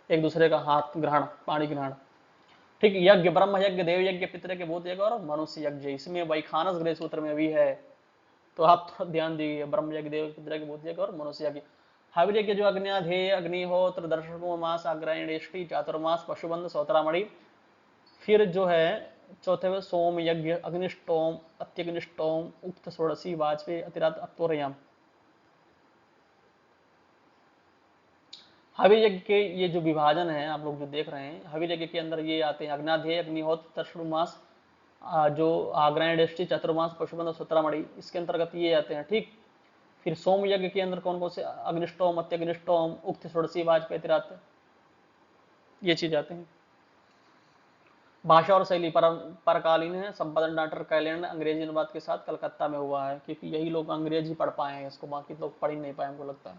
एक दूसरे का हाथ ग्रहण, पाणी ग्रहण। ठीक, यज्ञ ब्रह्म यज्ञ देव यज्ञ पितृ के भूत यज्ञ और मनुष्य यज्ञ, इसमें वैखानस गृह सूत्र में भी है। तो आप थोड़ा ध्यान दीजिए, ब्रह्म यज्ञ देव पितृ के भूत यज्ञ और मनुष्य यज्ञ। हविर यज्ञ जो अग्निध्याय अग्निहोत्र दर्शको मास अग्रायणेष्टि चातुर्मास पशुबंध सौतरामणि। फिर जो है चौथे में सोम यज्ञ अग्निष्टोम अत्यग्निष्टोम उक्त षोड़शी वाजपेयी अतिरात अप्तोरयाम। हवि यज्ञ के ये जो विभाजन है आप लोग जो देख रहे हैं, हवि यज्ञ के अंदर ये आते हैं अग्नाध्यय, अग्निहोत्र, तर्षुमास, जो आग्नेय दृष्टि, चतुर्मास, पशुबंध, सुत्रामणि, इसके अंतर्गत ये आते हैं। ठीक, फिर सोम यज्ञ के अंदर कौन कौन से, अग्निष्टोम, अत्यग्निष्टोम, उक्त, षोडशी, वाजपेयी, तिरात, ये चीज आते हैं। भाषा और शैली परकालीन है, संपादन डॉक्टर कैलेंड अंग्रेजी अनुवाद के साथ कलकत्ता में हुआ है, क्योंकि यही लोग अंग्रेजी पढ़ पाए हैं इसको, बाकी लोग पढ़ ही नहीं पाए हमको लगता है।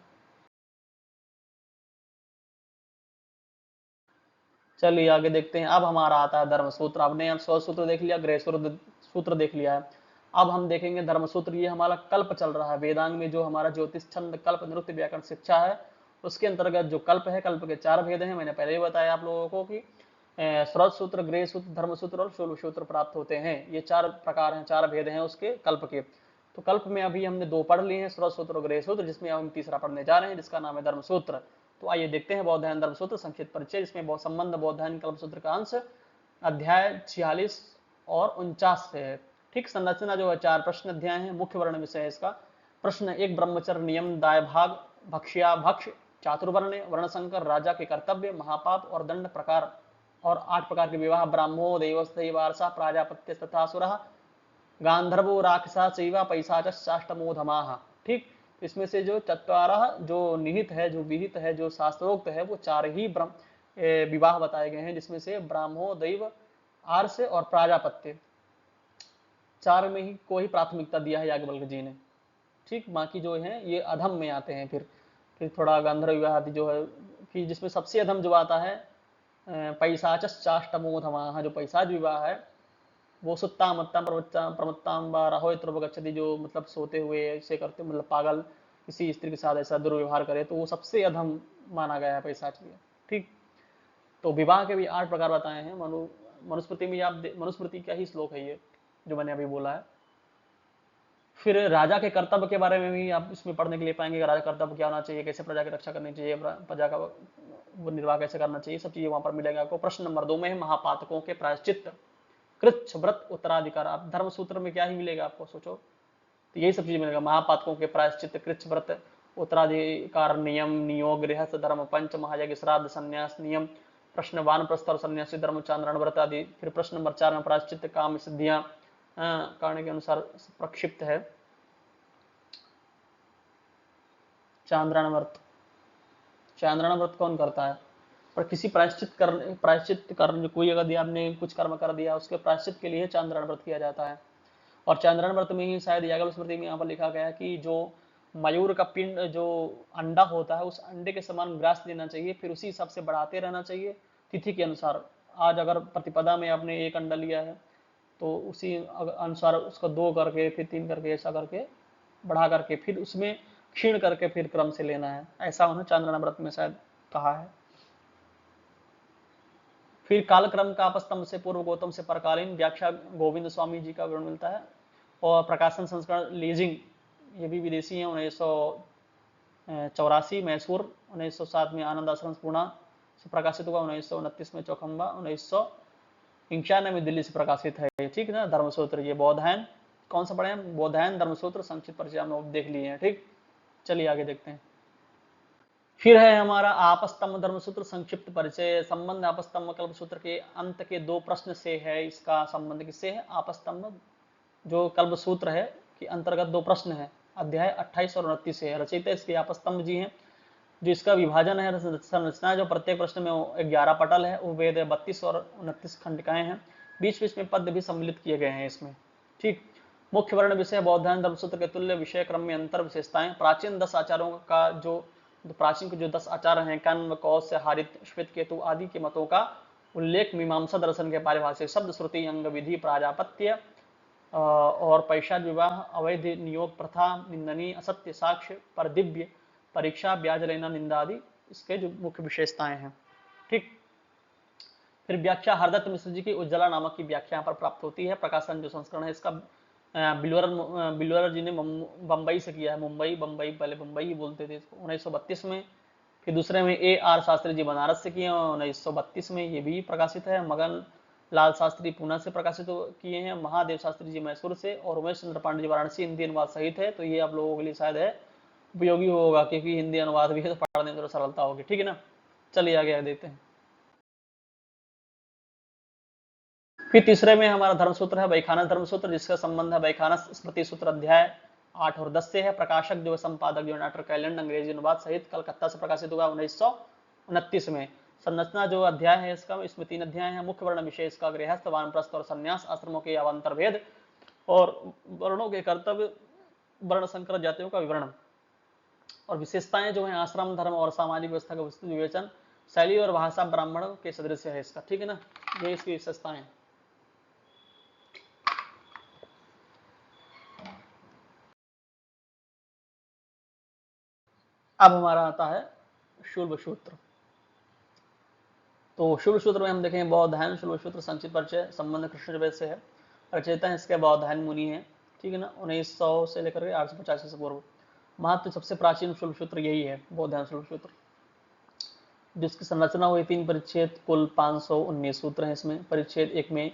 चलिए आगे देखते हैं। अब हमारा आता है धर्मसूत्र। आपने यहाँ 100 सूत्र देख लिया, गृह सूत्र देख लिया है। अब हम देखेंगे धर्मसूत्र। ये हमारा कल्प चल रहा है वेदांग में, जो हमारा ज्योतिष, छंद, कल्प, नृत्य, व्याकरण, शिक्षा है, उसके अंतर्गत जो कल्प है, कल्प के 4 भेद हैं। मैंने पहले ही बताया आप लोगों को कि स्रोत सूत्र, गृह सूत्र, धर्मसूत्र और शूल सूत्र प्राप्त होते हैं। ये 4 प्रकार हैं, 4 भेद हैं उसके कल्प के। तो कल्प में अभी हमने 2 पढ़ लिए हैं, स्रोत सूत्र और गृह सूत्र, जिसमें हम तीसरा पढ़ने जा रहे हैं, जिसका नाम है धर्मसूत्र। तो आइए देखते हैं बौद्धायन धर्मसूत्र संक्षिप्त परिचय, जिसमें बहुत संबंध बौद्धायन कल्पसूत्र का अंश अध्याय 46 और 49 से है। ठीक, संरचना जो है 4 प्रश्न अध्याय है, मुख्य वर्ण विषय है इसका। प्रश्न 1, ब्रह्मचर्य नियम, दाय भाग, भक्ष्या भक्ष, चातुर्वर्ण, वर्णशंकर, राजा के कर्तव्य, महापाप और दंड प्रकार, और 8 प्रकार के विवाह, ब्राह्मो देवस्थ वारसा, प्राजापत्य तथा असुरः, गांधर्वो राक्षसा सेवा, पैशाचाष्टमोधमाः। ठीक, इसमें से जो 4 जो निहित है, जो विहित है, जो शास्त्रोक्त है, वो 4 ही विवाह बताए गए हैं, जिसमें से ब्राह्मो, दैव, आर्ष और प्राजापत्य, 4 में ही को ही प्राथमिकता दिया है याज्ञवल्क्य जी ने। ठीक, बाकी जो है ये अधम में आते हैं। फिर थोड़ा गांधर्व विवाह आदि जो है, कि जिसमें सबसे अधम जो आता है पैशाचाष्टमोधमाः, जो पैशाच विवाह है, वो सुत्ता मत्ता प्रमत्ताम गच्छति, जो मतलब सोते हुए ऐसे करते, मतलब पागल किसी स्त्री के साथ ऐसा दुर्व्यवहार करे, तो वो सबसे अधम माना गया है पैशाच विवाह। ठीक, तो विवाह के भी 8 प्रकार बताए हैं। मनुस्मृति में आप मनुस्मृति का ही श्लोक है ये जो मैंने अभी बोला है। फिर राजा के कर्तव्य के बारे में भी आप इसमें पढ़ने के लिए पाएंगे, राजा कर्तव्य क्या होना चाहिए, कैसे प्रजा की रक्षा करनी चाहिए, प्रजा का वो निर्वाह कैसे करना चाहिए, सब चीजें वहां पर मिलेगा आपको। प्रश्न नंबर 2 में है महापातकों के प्रायश्चित, कृच्छ, व्रत, उत्तराधिकार। आप धर्मसूत्र में क्या ही मिलेगा आपको, सोचो, तो यही सब चीज मिलेगा। महापातकों के प्रायश्चित, कृच्छ, व्रत, उत्तराधिकार, नियम, नियोग, गृहस्थ धर्म, पंच महायज्ञ, श्राद्ध, संन्यास नियम, प्रश्न वानप्रस्थ और सन्यासी धर्म, चांद्रायण व्रत आदि। फिर प्रश्न नंबर 4 में प्रायश्चित, काम, सिद्धियां कारण के अनुसार प्रक्षिप्त है। चांद्रायण व्रत, चांद्रायण व्रत कौन करता है, पर किसी प्रायश्चित कर्म, कोई अगर आपने कुछ कर्म कर दिया, उसके प्रायश्चित के लिए चांद्रायण व्रत किया जाता है। और चांद्रायण व्रत में ही शायद याज्ञवल्क्य स्मृति में यहाँ पर लिखा गया है कि जो मयूर का पिंड, जो अंडा होता है, उस अंडे के समान ग्रास देना चाहिए, फिर उसी हिसाब से बढ़ाते रहना चाहिए तिथि के अनुसार। आज अगर प्रतिपदा में आपने 1 अंडा लिया है, तो उसी अनुसार उसको 2 करके, फिर 3 करके, ऐसा करके बढ़ा करके, फिर उसमें क्षीण करके फिर क्रम से लेना है, ऐसा उन्होंने चांद्रायण व्रत में शायद कहा है। फिर कालक्रम का आपस्तंभ से पूर्व, गौतम से परकालीन, व्याख्या गोविंद स्वामी जी का विवरण मिलता है। और प्रकाशन संस्करण लीजिंग, ये भी विदेशी है, 1984 मैसूर, 1907 में आनंद आश्रम पुणे से प्रकाशित हुआ, 1929 में चौखंबा, 1991 में दिल्ली से प्रकाशित है। ठीक है ना, धर्मसूत्र। ये बौद्धायन कौन सा पढ़े हैं, बौद्धायन धर्मसूत्र संक्षिप्त परिचय हम देख लिए हैं। ठीक, चलिए आगे देखते हैं। फिर है हमारा आपस्तंभ धर्मसूत्र संक्षिप्त परिचय। संबंध आपस्तंभ कल्पसूत्र के अंत के 2 प्रश्न से है। इसका संबंध किससे है, आपस्तंभ जो कल्पसूत्र है कि अंतर्गत 2 प्रश्न है, अध्याय 28 और 29 से है। रचयिता इसके आपस्तंभ जी हैं। जो इसका विभाजन है, संरचना, जो प्रत्येक प्रश्न में 11 पटल है, वो वेद 32 और 29 खंडिकाएं हैं, बीच बीच में पद भी सम्मिलित किए गए हैं इसमें। ठीक, मुख्य वर्ण विषय बौद्धायन धर्मसूत्र के तुल्य विषय क्रम में अंतर विशेषताएं। प्राचीन 10 आचारों का जो प्राचीन के जो 10 आचार हैं, कण्व, कौस्य, हारित, श्वेत केतु आदि के मतों का उल्लेख मीमांसा दर्शन के पारिभाषिक शब्द, श्रुति, अंग, विधि, प्राजापत्य और पैशाच विवाह, अवैध नियोग प्रथा, निंदनीय, असत्य साक्ष्य, पर दिव्य परीक्षा, ब्याज लेना, निंदा आदि इसके जो मुख्य विशेषताएं हैं। ठीक, फिर व्याख्या हरदत्त मिश्र जी की उज्ज्वला नामक की व्याख्या यहाँ पर प्राप्त होती है। प्रकाशन जो संस्करण है इसका बिलवर जी ने बम्बई से किया है। बम्बई पहले बम्बई ही बोलते थे इसको, 1932 में। फिर दूसरे में AR शास्त्री जी बनारस से किए, 1932 में ये भी प्रकाशित है। मगन लाल शास्त्री पुणे से प्रकाशित किए हैं। महादेव शास्त्री जी मैसूर से, और उमेश चंद्र पांडे जी वाराणसी, हिंदी अनुवाद सहित है। तो ये आप लोगों के लिए शायद है उपयोगी होगा, क्योंकि हिंदी अनुवाद भी है तो पढ़ने में थोड़ा सरलता होगी। ठीक है ना। चलिए आगे देते हैं। फिर तीसरे में हमारा धर्मसूत्र है वैखानस धर्मसूत्र, जिसका संबंध है वैखानस स्मृति सूत्र अध्याय 8 और 10 से है। प्रकाशक जो है संपादक जो नाटर कैलेंड अंग्रेजी अनुवाद सहित कलकत्ता से प्रकाशित हुआ 1929 में। संरचना जो अध्याय है इसका, इसमें 3 अध्याय है। मुख्य वर्ण विषय इसका गृहस्थ, वानप्रस्थ और संन्यास आश्रमों के अवान्तर भेद और वर्णों के कर्तव्य, वर्ण संकर जातियों का विवरण और विशेषताएं जो है आश्रम धर्म और सामाजिक व्यवस्था का विस्तृत विवेचन, शैली और भाषा ब्राह्मण के सदृश है इसका, ठीक है ना, ये इसकी विशेषताएं। अब हमारा आता है शुल्ब सूत्र। तो शुल्ब सूत्र में हम देखेंगे बौद्धायन शुल्ब सूत्र संक्षिप्त परिचय, संबंध कृष्ण वेद से है, रचयिता है इसके बौद्धायन मुनि है, ठीक है ना, 1900 से लेकर के 885 से पूर्व। महत्व सबसे प्राचीन शुल्ब सूत्र यही है, बौद्धायन शुल्ब सूत्र, जिसकी संरचना हुई 3 परिच्छेद, कुल 519 सूत्र हैं इसमें। परिच्छेद 1 में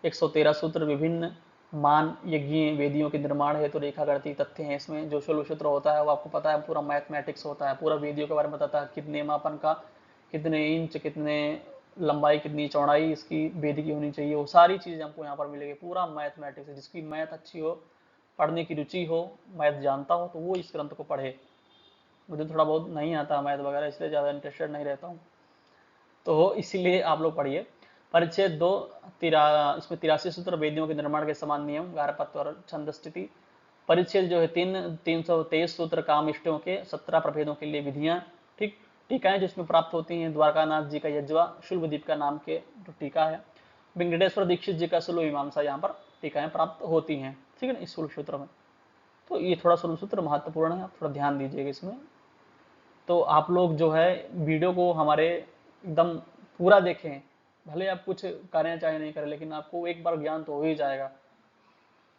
113 सूत्र विभिन्न मान यज्ञ वेदियों के निर्माण हेतु रेखागणितीय तथ्य हैं इसमें। जो शुल्ब सूत्र होता है वो आपको पता है पूरा मैथमेटिक्स होता है, पूरा वेदियों के बारे में बताता है, कितने मापन का, कितने इंच, कितने लंबाई, कितनी चौड़ाई इसकी वेदी की होनी चाहिए, वो सारी चीजें हमको यहाँ पर मिलेगी। पूरा मैथमेटिक्स है, जिसकी मैथ अच्छी हो, पढ़ने की रुचि हो, मैथ जानता हो, तो वो इस ग्रंथ को पढ़े। मुझे थोड़ा बहुत नहीं आता मैथ वगैरह, इसलिए ज़्यादा इंटरेस्टेड नहीं रहता हूँ, तो इसीलिए आप लोग पढ़िए। परिच्छेद 2 इसमें 83 सूत्र वेदियों के निर्माण के समान नियम, गारपत्य और छंद स्थिति। परिच्छेद जो है 323 सूत्र काम इष्टों के 17 प्रभेदों के लिए विधियां, ठीक। टीकाएं जिसमें प्राप्त होती हैं द्वारकानाथ जी का यज्वा शुल्बदीप का नाम के जो टीका है, वेंकटेश्वर दीक्षित जी का शुल्ब मीमांसा, यहाँ पर टीकाएं प्राप्त होती हैं, ठीक है ना, इस शुल्ब सूत्र में। तो ये थोड़ा शुल्ब सूत्र महत्वपूर्ण है, आप थोड़ा ध्यान दीजिएगा इसमें। तो आप लोग जो है वीडियो को हमारे एकदम पूरा देखें, भले आप कुछ करें चाहे नहीं करें, लेकिन आपको एक बार ज्ञान तो हो ही जाएगा।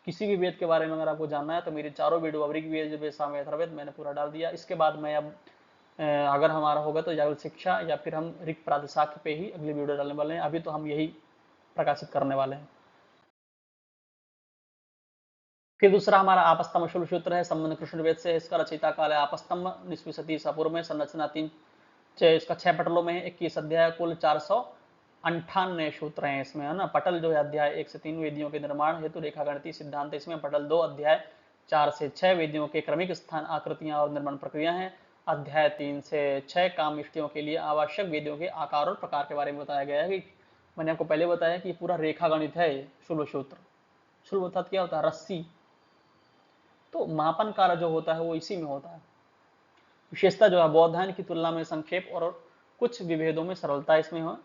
किसी भी वेद के बारे में अगर आपको जानना है तो मेरी चारों वीडियो अवरिक वेद सामवेद अथर्ववेद मैंने पूरा डाल दिया। इसके बाद मैं अब अगर हमारा होगा तो याज्ञवल्क्य शिक्षा या फिर हम ऋक् प्रातिशाख्य पे ही अगली वीडियो डालने वाले हैं। अभी तो हम यही प्रकाशित करने वाले हैं। फिर दूसरा हमारा आपस्तम्भ शुल्ब सूत्र है, संबंध कृष्ण वेद से। इसका रचयिता काल है आपस्तम्भ, 19वीं सदी ईसा पूर्व में। संरचना 3 इसका 6 पटलों में है, 21 अध्याय, कुल 498 सूत्र हैं इसमें, है ना। पटल जो है अध्याय 1 से 3 वेदियों के निर्माण हेतु रेखागणितीय सिद्धांत इसमें। पटल 2 अध्याय 4 से 6 वेदियों के क्रमिक स्थान, आकृतियां और निर्माण प्रक्रिया हैं। अध्याय 3 से 6 काम इष्टियों के लिए आवश्यक वेदियों के आकार और प्रकार के बारे में बताया गया है। कि मैंने आपको पहले बताया कि पूरा रेखागणित है शुल्ब सूत्र। शुल्ब अर्थात क्या होता है, रस्सी, तो मापन कार्य जो होता है वो इसी में होता है। विशेषता जो है बौद्धायन की तुलना में संक्षेप और कुछ विभेदों में सरलता इसमें हो।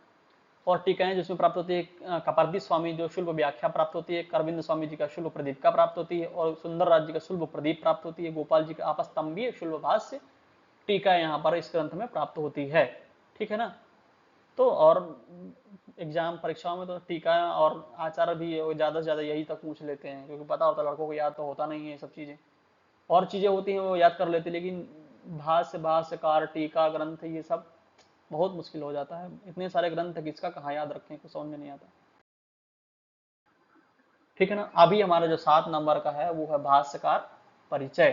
और टीकाएं जिसमें प्राप्त होती है, कपारदी स्वामी जो शुल्ब व्याख्या प्राप्त होती है, करविंद स्वामी जी का शुल्ब प्रदीप का प्राप्त होती है, और सुंदर राज जी का शुल्ब प्रदीप प्राप्त होती है। गोपाल जी का आपस्तंभीय शुल्ब भाष्य टीका यहाँ पर इस ग्रंथ में प्राप्त होती है, ठीक है ना। तो और एग्जाम परीक्षाओं में तो टीका और आचार्य भी ज्यादा से ज्यादा यही तक पूछ लेते हैं, क्योंकि पता होता है लड़कों को याद तो होता नहीं है सब चीजें। और चीजें होती हैं वो याद कर लेते, लेकिन भाष्य, भाष्यकार, टीका, ग्रंथ, ये सब बहुत मुश्किल हो जाता है। इतने सारे ग्रंथ है, किसका कहाँ याद रखें, कुछ समझ में नहीं आता, ठीक है ना। अभी हमारा जो 7 नंबर का है वो है भाष्यकार परिचय।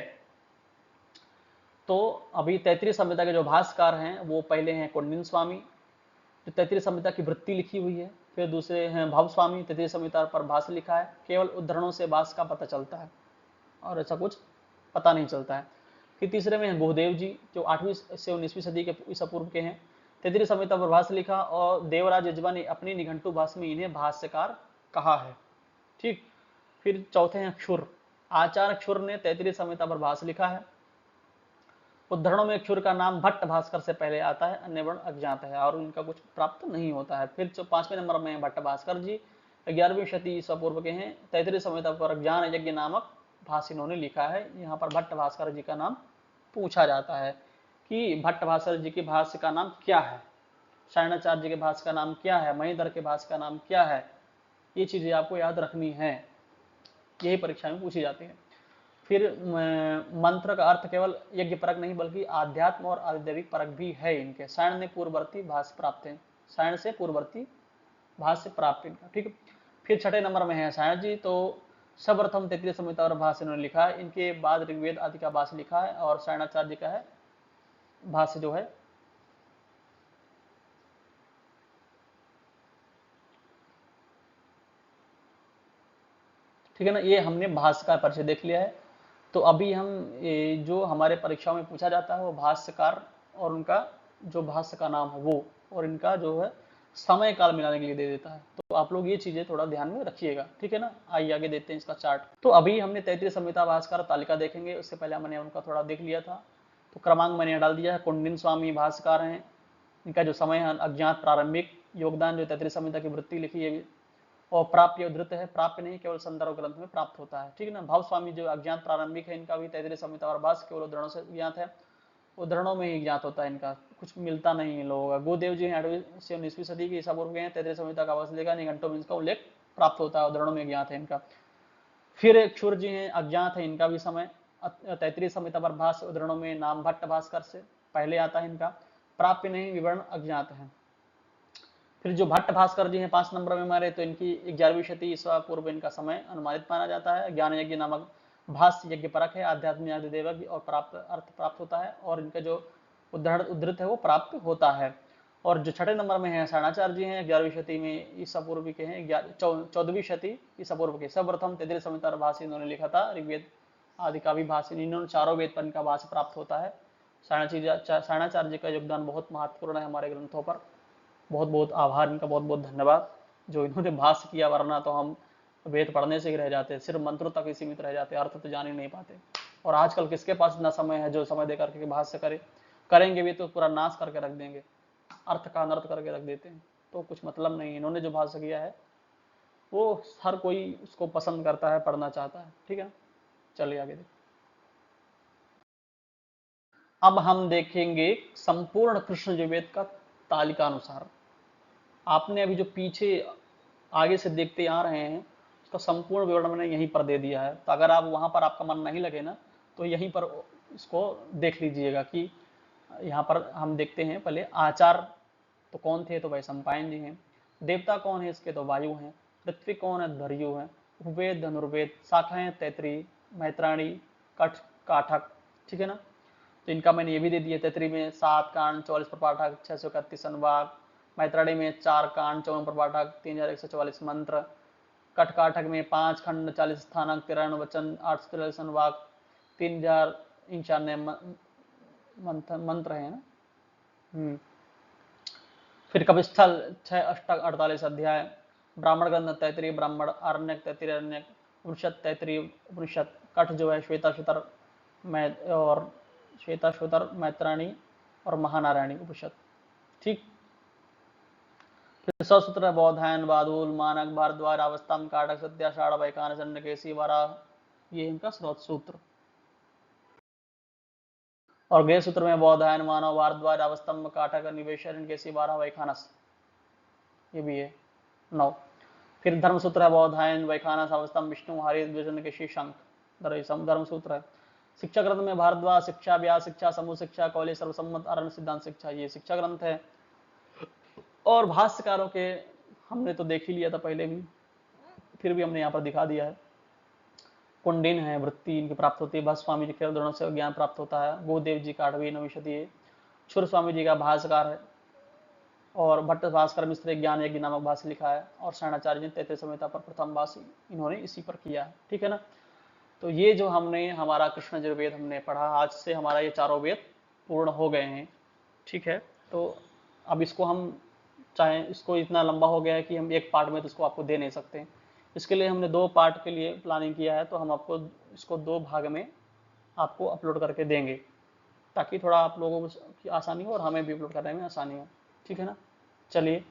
तो अभी तैतृय संहिता के जो भाष्यकार हैं वो पहले हैं कौंडिन्य स्वामी, जो तैतृय संहिता की वृत्ति लिखी हुई है। फिर दूसरे हैं भव स्वामी, तैतृय संहिता पर भाष्य लिखा है, केवल उद्धरणों से भाष्य का पता चलता है और ऐसा कुछ पता नहीं चलता है। फिर तीसरे में गुरुदेव जी, जो 8वीं से 19वीं सदी के ईसा पूर्व के हैं। तैतृय संहिता पर भाष्य लिखा और देवराज यजवा ने अपनी निघंटु भाष्य में इन्हें भाष्यकार कहा है, ठीक। फिर चौथे हैं क्षुर, आचार्य क्षुर ने तैतृय संहिता पर भाष्य लिखा है। उद्धरणों में क्षुर का नाम भट्ट भास्कर से पहले आता है, अन्य वर्ण अज्ञात है और उनका कुछ प्राप्त नहीं होता है। फिर जो 5वें नंबर में भट्ट भास्कर जी 11वीं शती ईसा पूर्व के हैं। तैतृय संहिता पर ज्ञान यज्ञ नामक भाष्य इन्होंने लिखा है। यहाँ पर भट्ट भास्कर जी का नाम पूछा जाता है कि भट्ट भास्कर जी के भाष्य का नाम क्या है, शरणाचार्य जी के भाष्य का नाम क्या है, महीधर के भाष्य का नाम क्या है। ये चीजें आपको याद रखनी है, यही परीक्षा में पूछी जाती है। फिर मंत्र का अर्थ केवल यज्ञ परक नहीं बल्कि आध्यात्म और आधिदैविक परक भी है इनके। सायण ने पूर्ववर्ती भाष्य प्राप्त है, सायण से पूर्ववर्ती भाष्य प्राप्त इनका, ठीक है। फिर 6ठे नंबर में है सायण जी, तो सर्वप्रथम तैतृय संहिता और भाष्य इन्होंने लिखा है। इनके बाद ऋग्वेद आदि का भाष्य लिखा है और सायणाचार्य जी का है भाष्य जो है 6वें नंबर में है सायण जी, तो सर्वप्रथम तैतृय संहिता और भाष्य इन्होंने लिखा है। इनके बाद ऋग्वेद आदि का भाष्य लिखा है और सायणाचार्य जी का है भाष्य जो है 6वें नंबर में है। 7वें नंबर में है ठीक है ना। ये हमने भाष्यकार परिचय देख लिया है। तो अभी हम जो हमारे परीक्षाओं में पूछा जाता है वो भाष्यकार और उनका जो भाष्य का नाम है वो, और इनका जो है समय काल मिलाने के लिए दे देता है। तो आप लोग ये चीजें थोड़ा ध्यान में रखिएगा, ठीक है ना। आइए आगे देते हैं इसका चार्ट। तो अभी हमने तैतृय संहिता भाष्यकार तालिका देखेंगे, उससे पहले हमने उनका थोड़ा देख लिया था। तो क्रमांक मैंने डाल दिया है। कुंडिन स्वामी भाष्यकार हैं, इनका जो समय है अज्ञात प्रारंभिक योगदान जो तैतृय संहिता की वृत्ति लिखी है, और प्राप्य उद्धृत है, प्राप्य नहीं केवल संदर्भ ग्रंथ में प्राप्त होता है, ठीक है ना। भाव स्वामी जो अज्ञात प्रारंभिक है, इनका भी तैतृय संहिता और भाष्य केवल उद्धरणों से ज्ञात है, उद्धरणों में ही ज्ञात होता है, इनका कुछ मिलता नहीं है लोगों का। गोदेव जी 8वीं से 19वीं सदी के ईसा पूर्व के हैं, तैतृय संहिता का भाष्य लेखा निघंटों में इसका उल्लेख प्राप्त होता है, उद्धरणों में ज्ञात है इनका। फिर क्षुर जी हैं, अज्ञात है, इनका भी समय तैतृय संहिता पर भाष्य उद्धरणों में नाम भट्ट भास्कर से पहले आता है इनका, प्राप्य नहीं विवरण अज्ञात है। फिर जो भट्ट भास्कर जी हैं 5 नंबर में हमारे, तो इनकी 11वीं शती ईसा पूर्व इनका समय अनुमानित माना जाता है। ज्ञान यज्ञ नामक भाष्य यज्ञ परक है, आध्यात्मिक आदिदेवज्ञ और प्राप्त अर्थ प्राप्त होता है, और इनका जो उद्धृत है वो प्राप्त होता है। और जो 6 नंबर में है शरणाचार्य जी हैं, 11वीं शती में ईसा पूर्व के हैं, 14वीं शती ईसा पूर्व के। सर्वप्रथम तैतृय संहिता भाष्य इन्होंने लिखा था, ऋग्वेद आदि का भी भाष्य, इन्होंने चारों वेद पर इनका भाष्य प्राप्त होता है। शरणाचार्य जी का योगदान बहुत महत्वपूर्ण है हमारे ग्रंथों पर। बहुत बहुत आभार, इनका बहुत बहुत धन्यवाद जो इन्होंने भाष्य किया, वरना तो हम वेद पढ़ने से ही रह जाते, सिर्फ मंत्रों तक ही सीमित रह जाते, अर्थ तो जान ही नहीं पाते। और आजकल किसके पास इतना समय है जो समय देकर के भाष्य करेंगे भी तो पूरा नाश करके रख देंगे, अर्थ का अनर्थ करके रख देते हैं, तो कुछ मतलब नहीं। इन्होंने जो भाष्य किया है वो हर कोई उसको पसंद करता है, पढ़ना चाहता है, ठीक है। चलिए आगे देखिए। अब हम देखेंगे संपूर्ण कृष्ण यजुर्वेद का तालिका अनुसार। आपने अभी जो पीछे आगे से देखते आ रहे हैं उसका संपूर्ण विवरण मैंने यहीं पर दे दिया है, तो अगर आप वहां पर आपका मन नहीं लगे ना तो यहीं पर इसको देख लीजिएगा कि यहाँ पर हम देखते हैं पहले आचार तो कौन थे, तो वैशंपायन जी हैं। देवता कौन है इसके, तो वायु हैं। पृथ्वी कौन है, धर्यु है। उपवेद धनुर्वेद, शाखाएं तैतरी मैत्राणी कठ काठक, ठीक है ना। तो इनका मैंने ये भी दे दिया, तैतरी में 7 कांड 44 प्रपाठक 631 अनुवाक, मैत्राणी में 4 कांड 54 प्रपाठक 3144 मंत्र, कटकाठक में 5 खंड 40 स्थानक 93 वचन 843 अनुवाक 3095 मंत्र है ना। फिर कपिस्थल 6 अष्टक 48 अध्याय, ब्राह्मण ग्रंथ तैतरीय ब्राह्मण, आरण्यक तैतरीय अरण्यक, उपनिषद तैतरीय उपनिषद, कठ जो है श्वेता शुतर और श्वेता शुतर मैत्राणी और महानारायणी उपनिषद, ठीक। फिर ससूत्र बौधायन बादुल मानक भारद्वाज अवस्थाम काटक सत्याषाढ़ वैखान चंडकेसी वारा, ये इनका स्रोत सूत्र। और गृह सूत्र में बौधायन मानव भारद्वाज अवस्थम्भ काटक निवेशन इनके बारह वैखानस, ये भी है 9। फिर धर्म सूत्र है बौधायन वैखानस अवस्थम विष्णु हरि द्विजन के शंख धर्म सूत्र है। शिक्षा ग्रंथ में भारद्वाज शिक्षा व्यास शिक्षा समूह शिक्षा कौले सर्वसम्मत अरण सिद्धांत शिक्षा, ये शिक्षा ग्रंथ है। और भाष्यकारों के हमने तो देख ही लिया था पहले भी, फिर भी हमने यहाँ पर दिखा दिया है। कुंडिन है, वृत्ति इनकी प्राप्त होती है। भाष्य स्वामी जी के द्रोणों से ज्ञान प्राप्त होता है। गोदेव जी का 8वीं 9वीं शती है। क्षुर स्वामी जी का भाष्यकार है। और भट्ट भास्कर मिश्र ज्ञान यज्ञ नामक भाष्य लिखा है। और शरणाचार्य जी तैतृय संहिता पर प्रथम भाष्य इन्होंने इसी पर किया है, ठीक है ना। तो ये जो हमने हमारा कृष्ण यजुर्वेद हमने पढ़ा, आज से हमारा ये चारों वेद पूर्ण हो गए हैं, ठीक है। तो अब इसको हम चाहे इसको इतना लंबा हो गया है कि हम एक पार्ट में तो इसको आपको दे नहीं सकते, इसके लिए हमने 2 पार्ट के लिए प्लानिंग किया है। तो हम आपको इसको 2 भाग में आपको अपलोड करके देंगे, ताकि थोड़ा आप लोगों की आसानी हो और हमें भी अपलोड करने में आसानी हो, ठीक है ना। चलिए,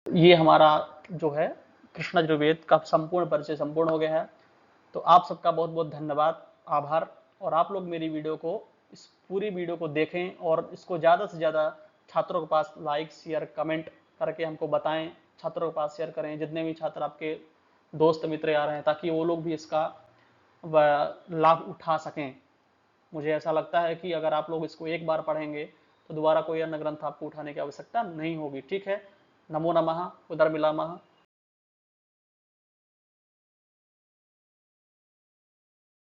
ये हमारा जो है कृष्ण यजुर्वेद का संपूर्ण परिचय संपूर्ण हो गया है। तो आप सबका बहुत बहुत धन्यवाद, आभार। और आप लोग मेरी वीडियो को, इस पूरी वीडियो को देखें और इसको ज़्यादा से ज़्यादा छात्रों के पास लाइक शेयर कमेंट करके हमको बताएं, छात्रों के पास शेयर करें, जितने भी छात्र आपके दोस्त मित्र आ रहे हैं, ताकि वो लोग भी इसका लाभ उठा सकें। मुझे ऐसा लगता है कि अगर आप लोग इसको एक बार पढ़ेंगे तो दोबारा कोई अन्य ग्रंथ आपको उठाने की आवश्यकता नहीं होगी, ठीक है। नमो नमः, उदर मिलामः।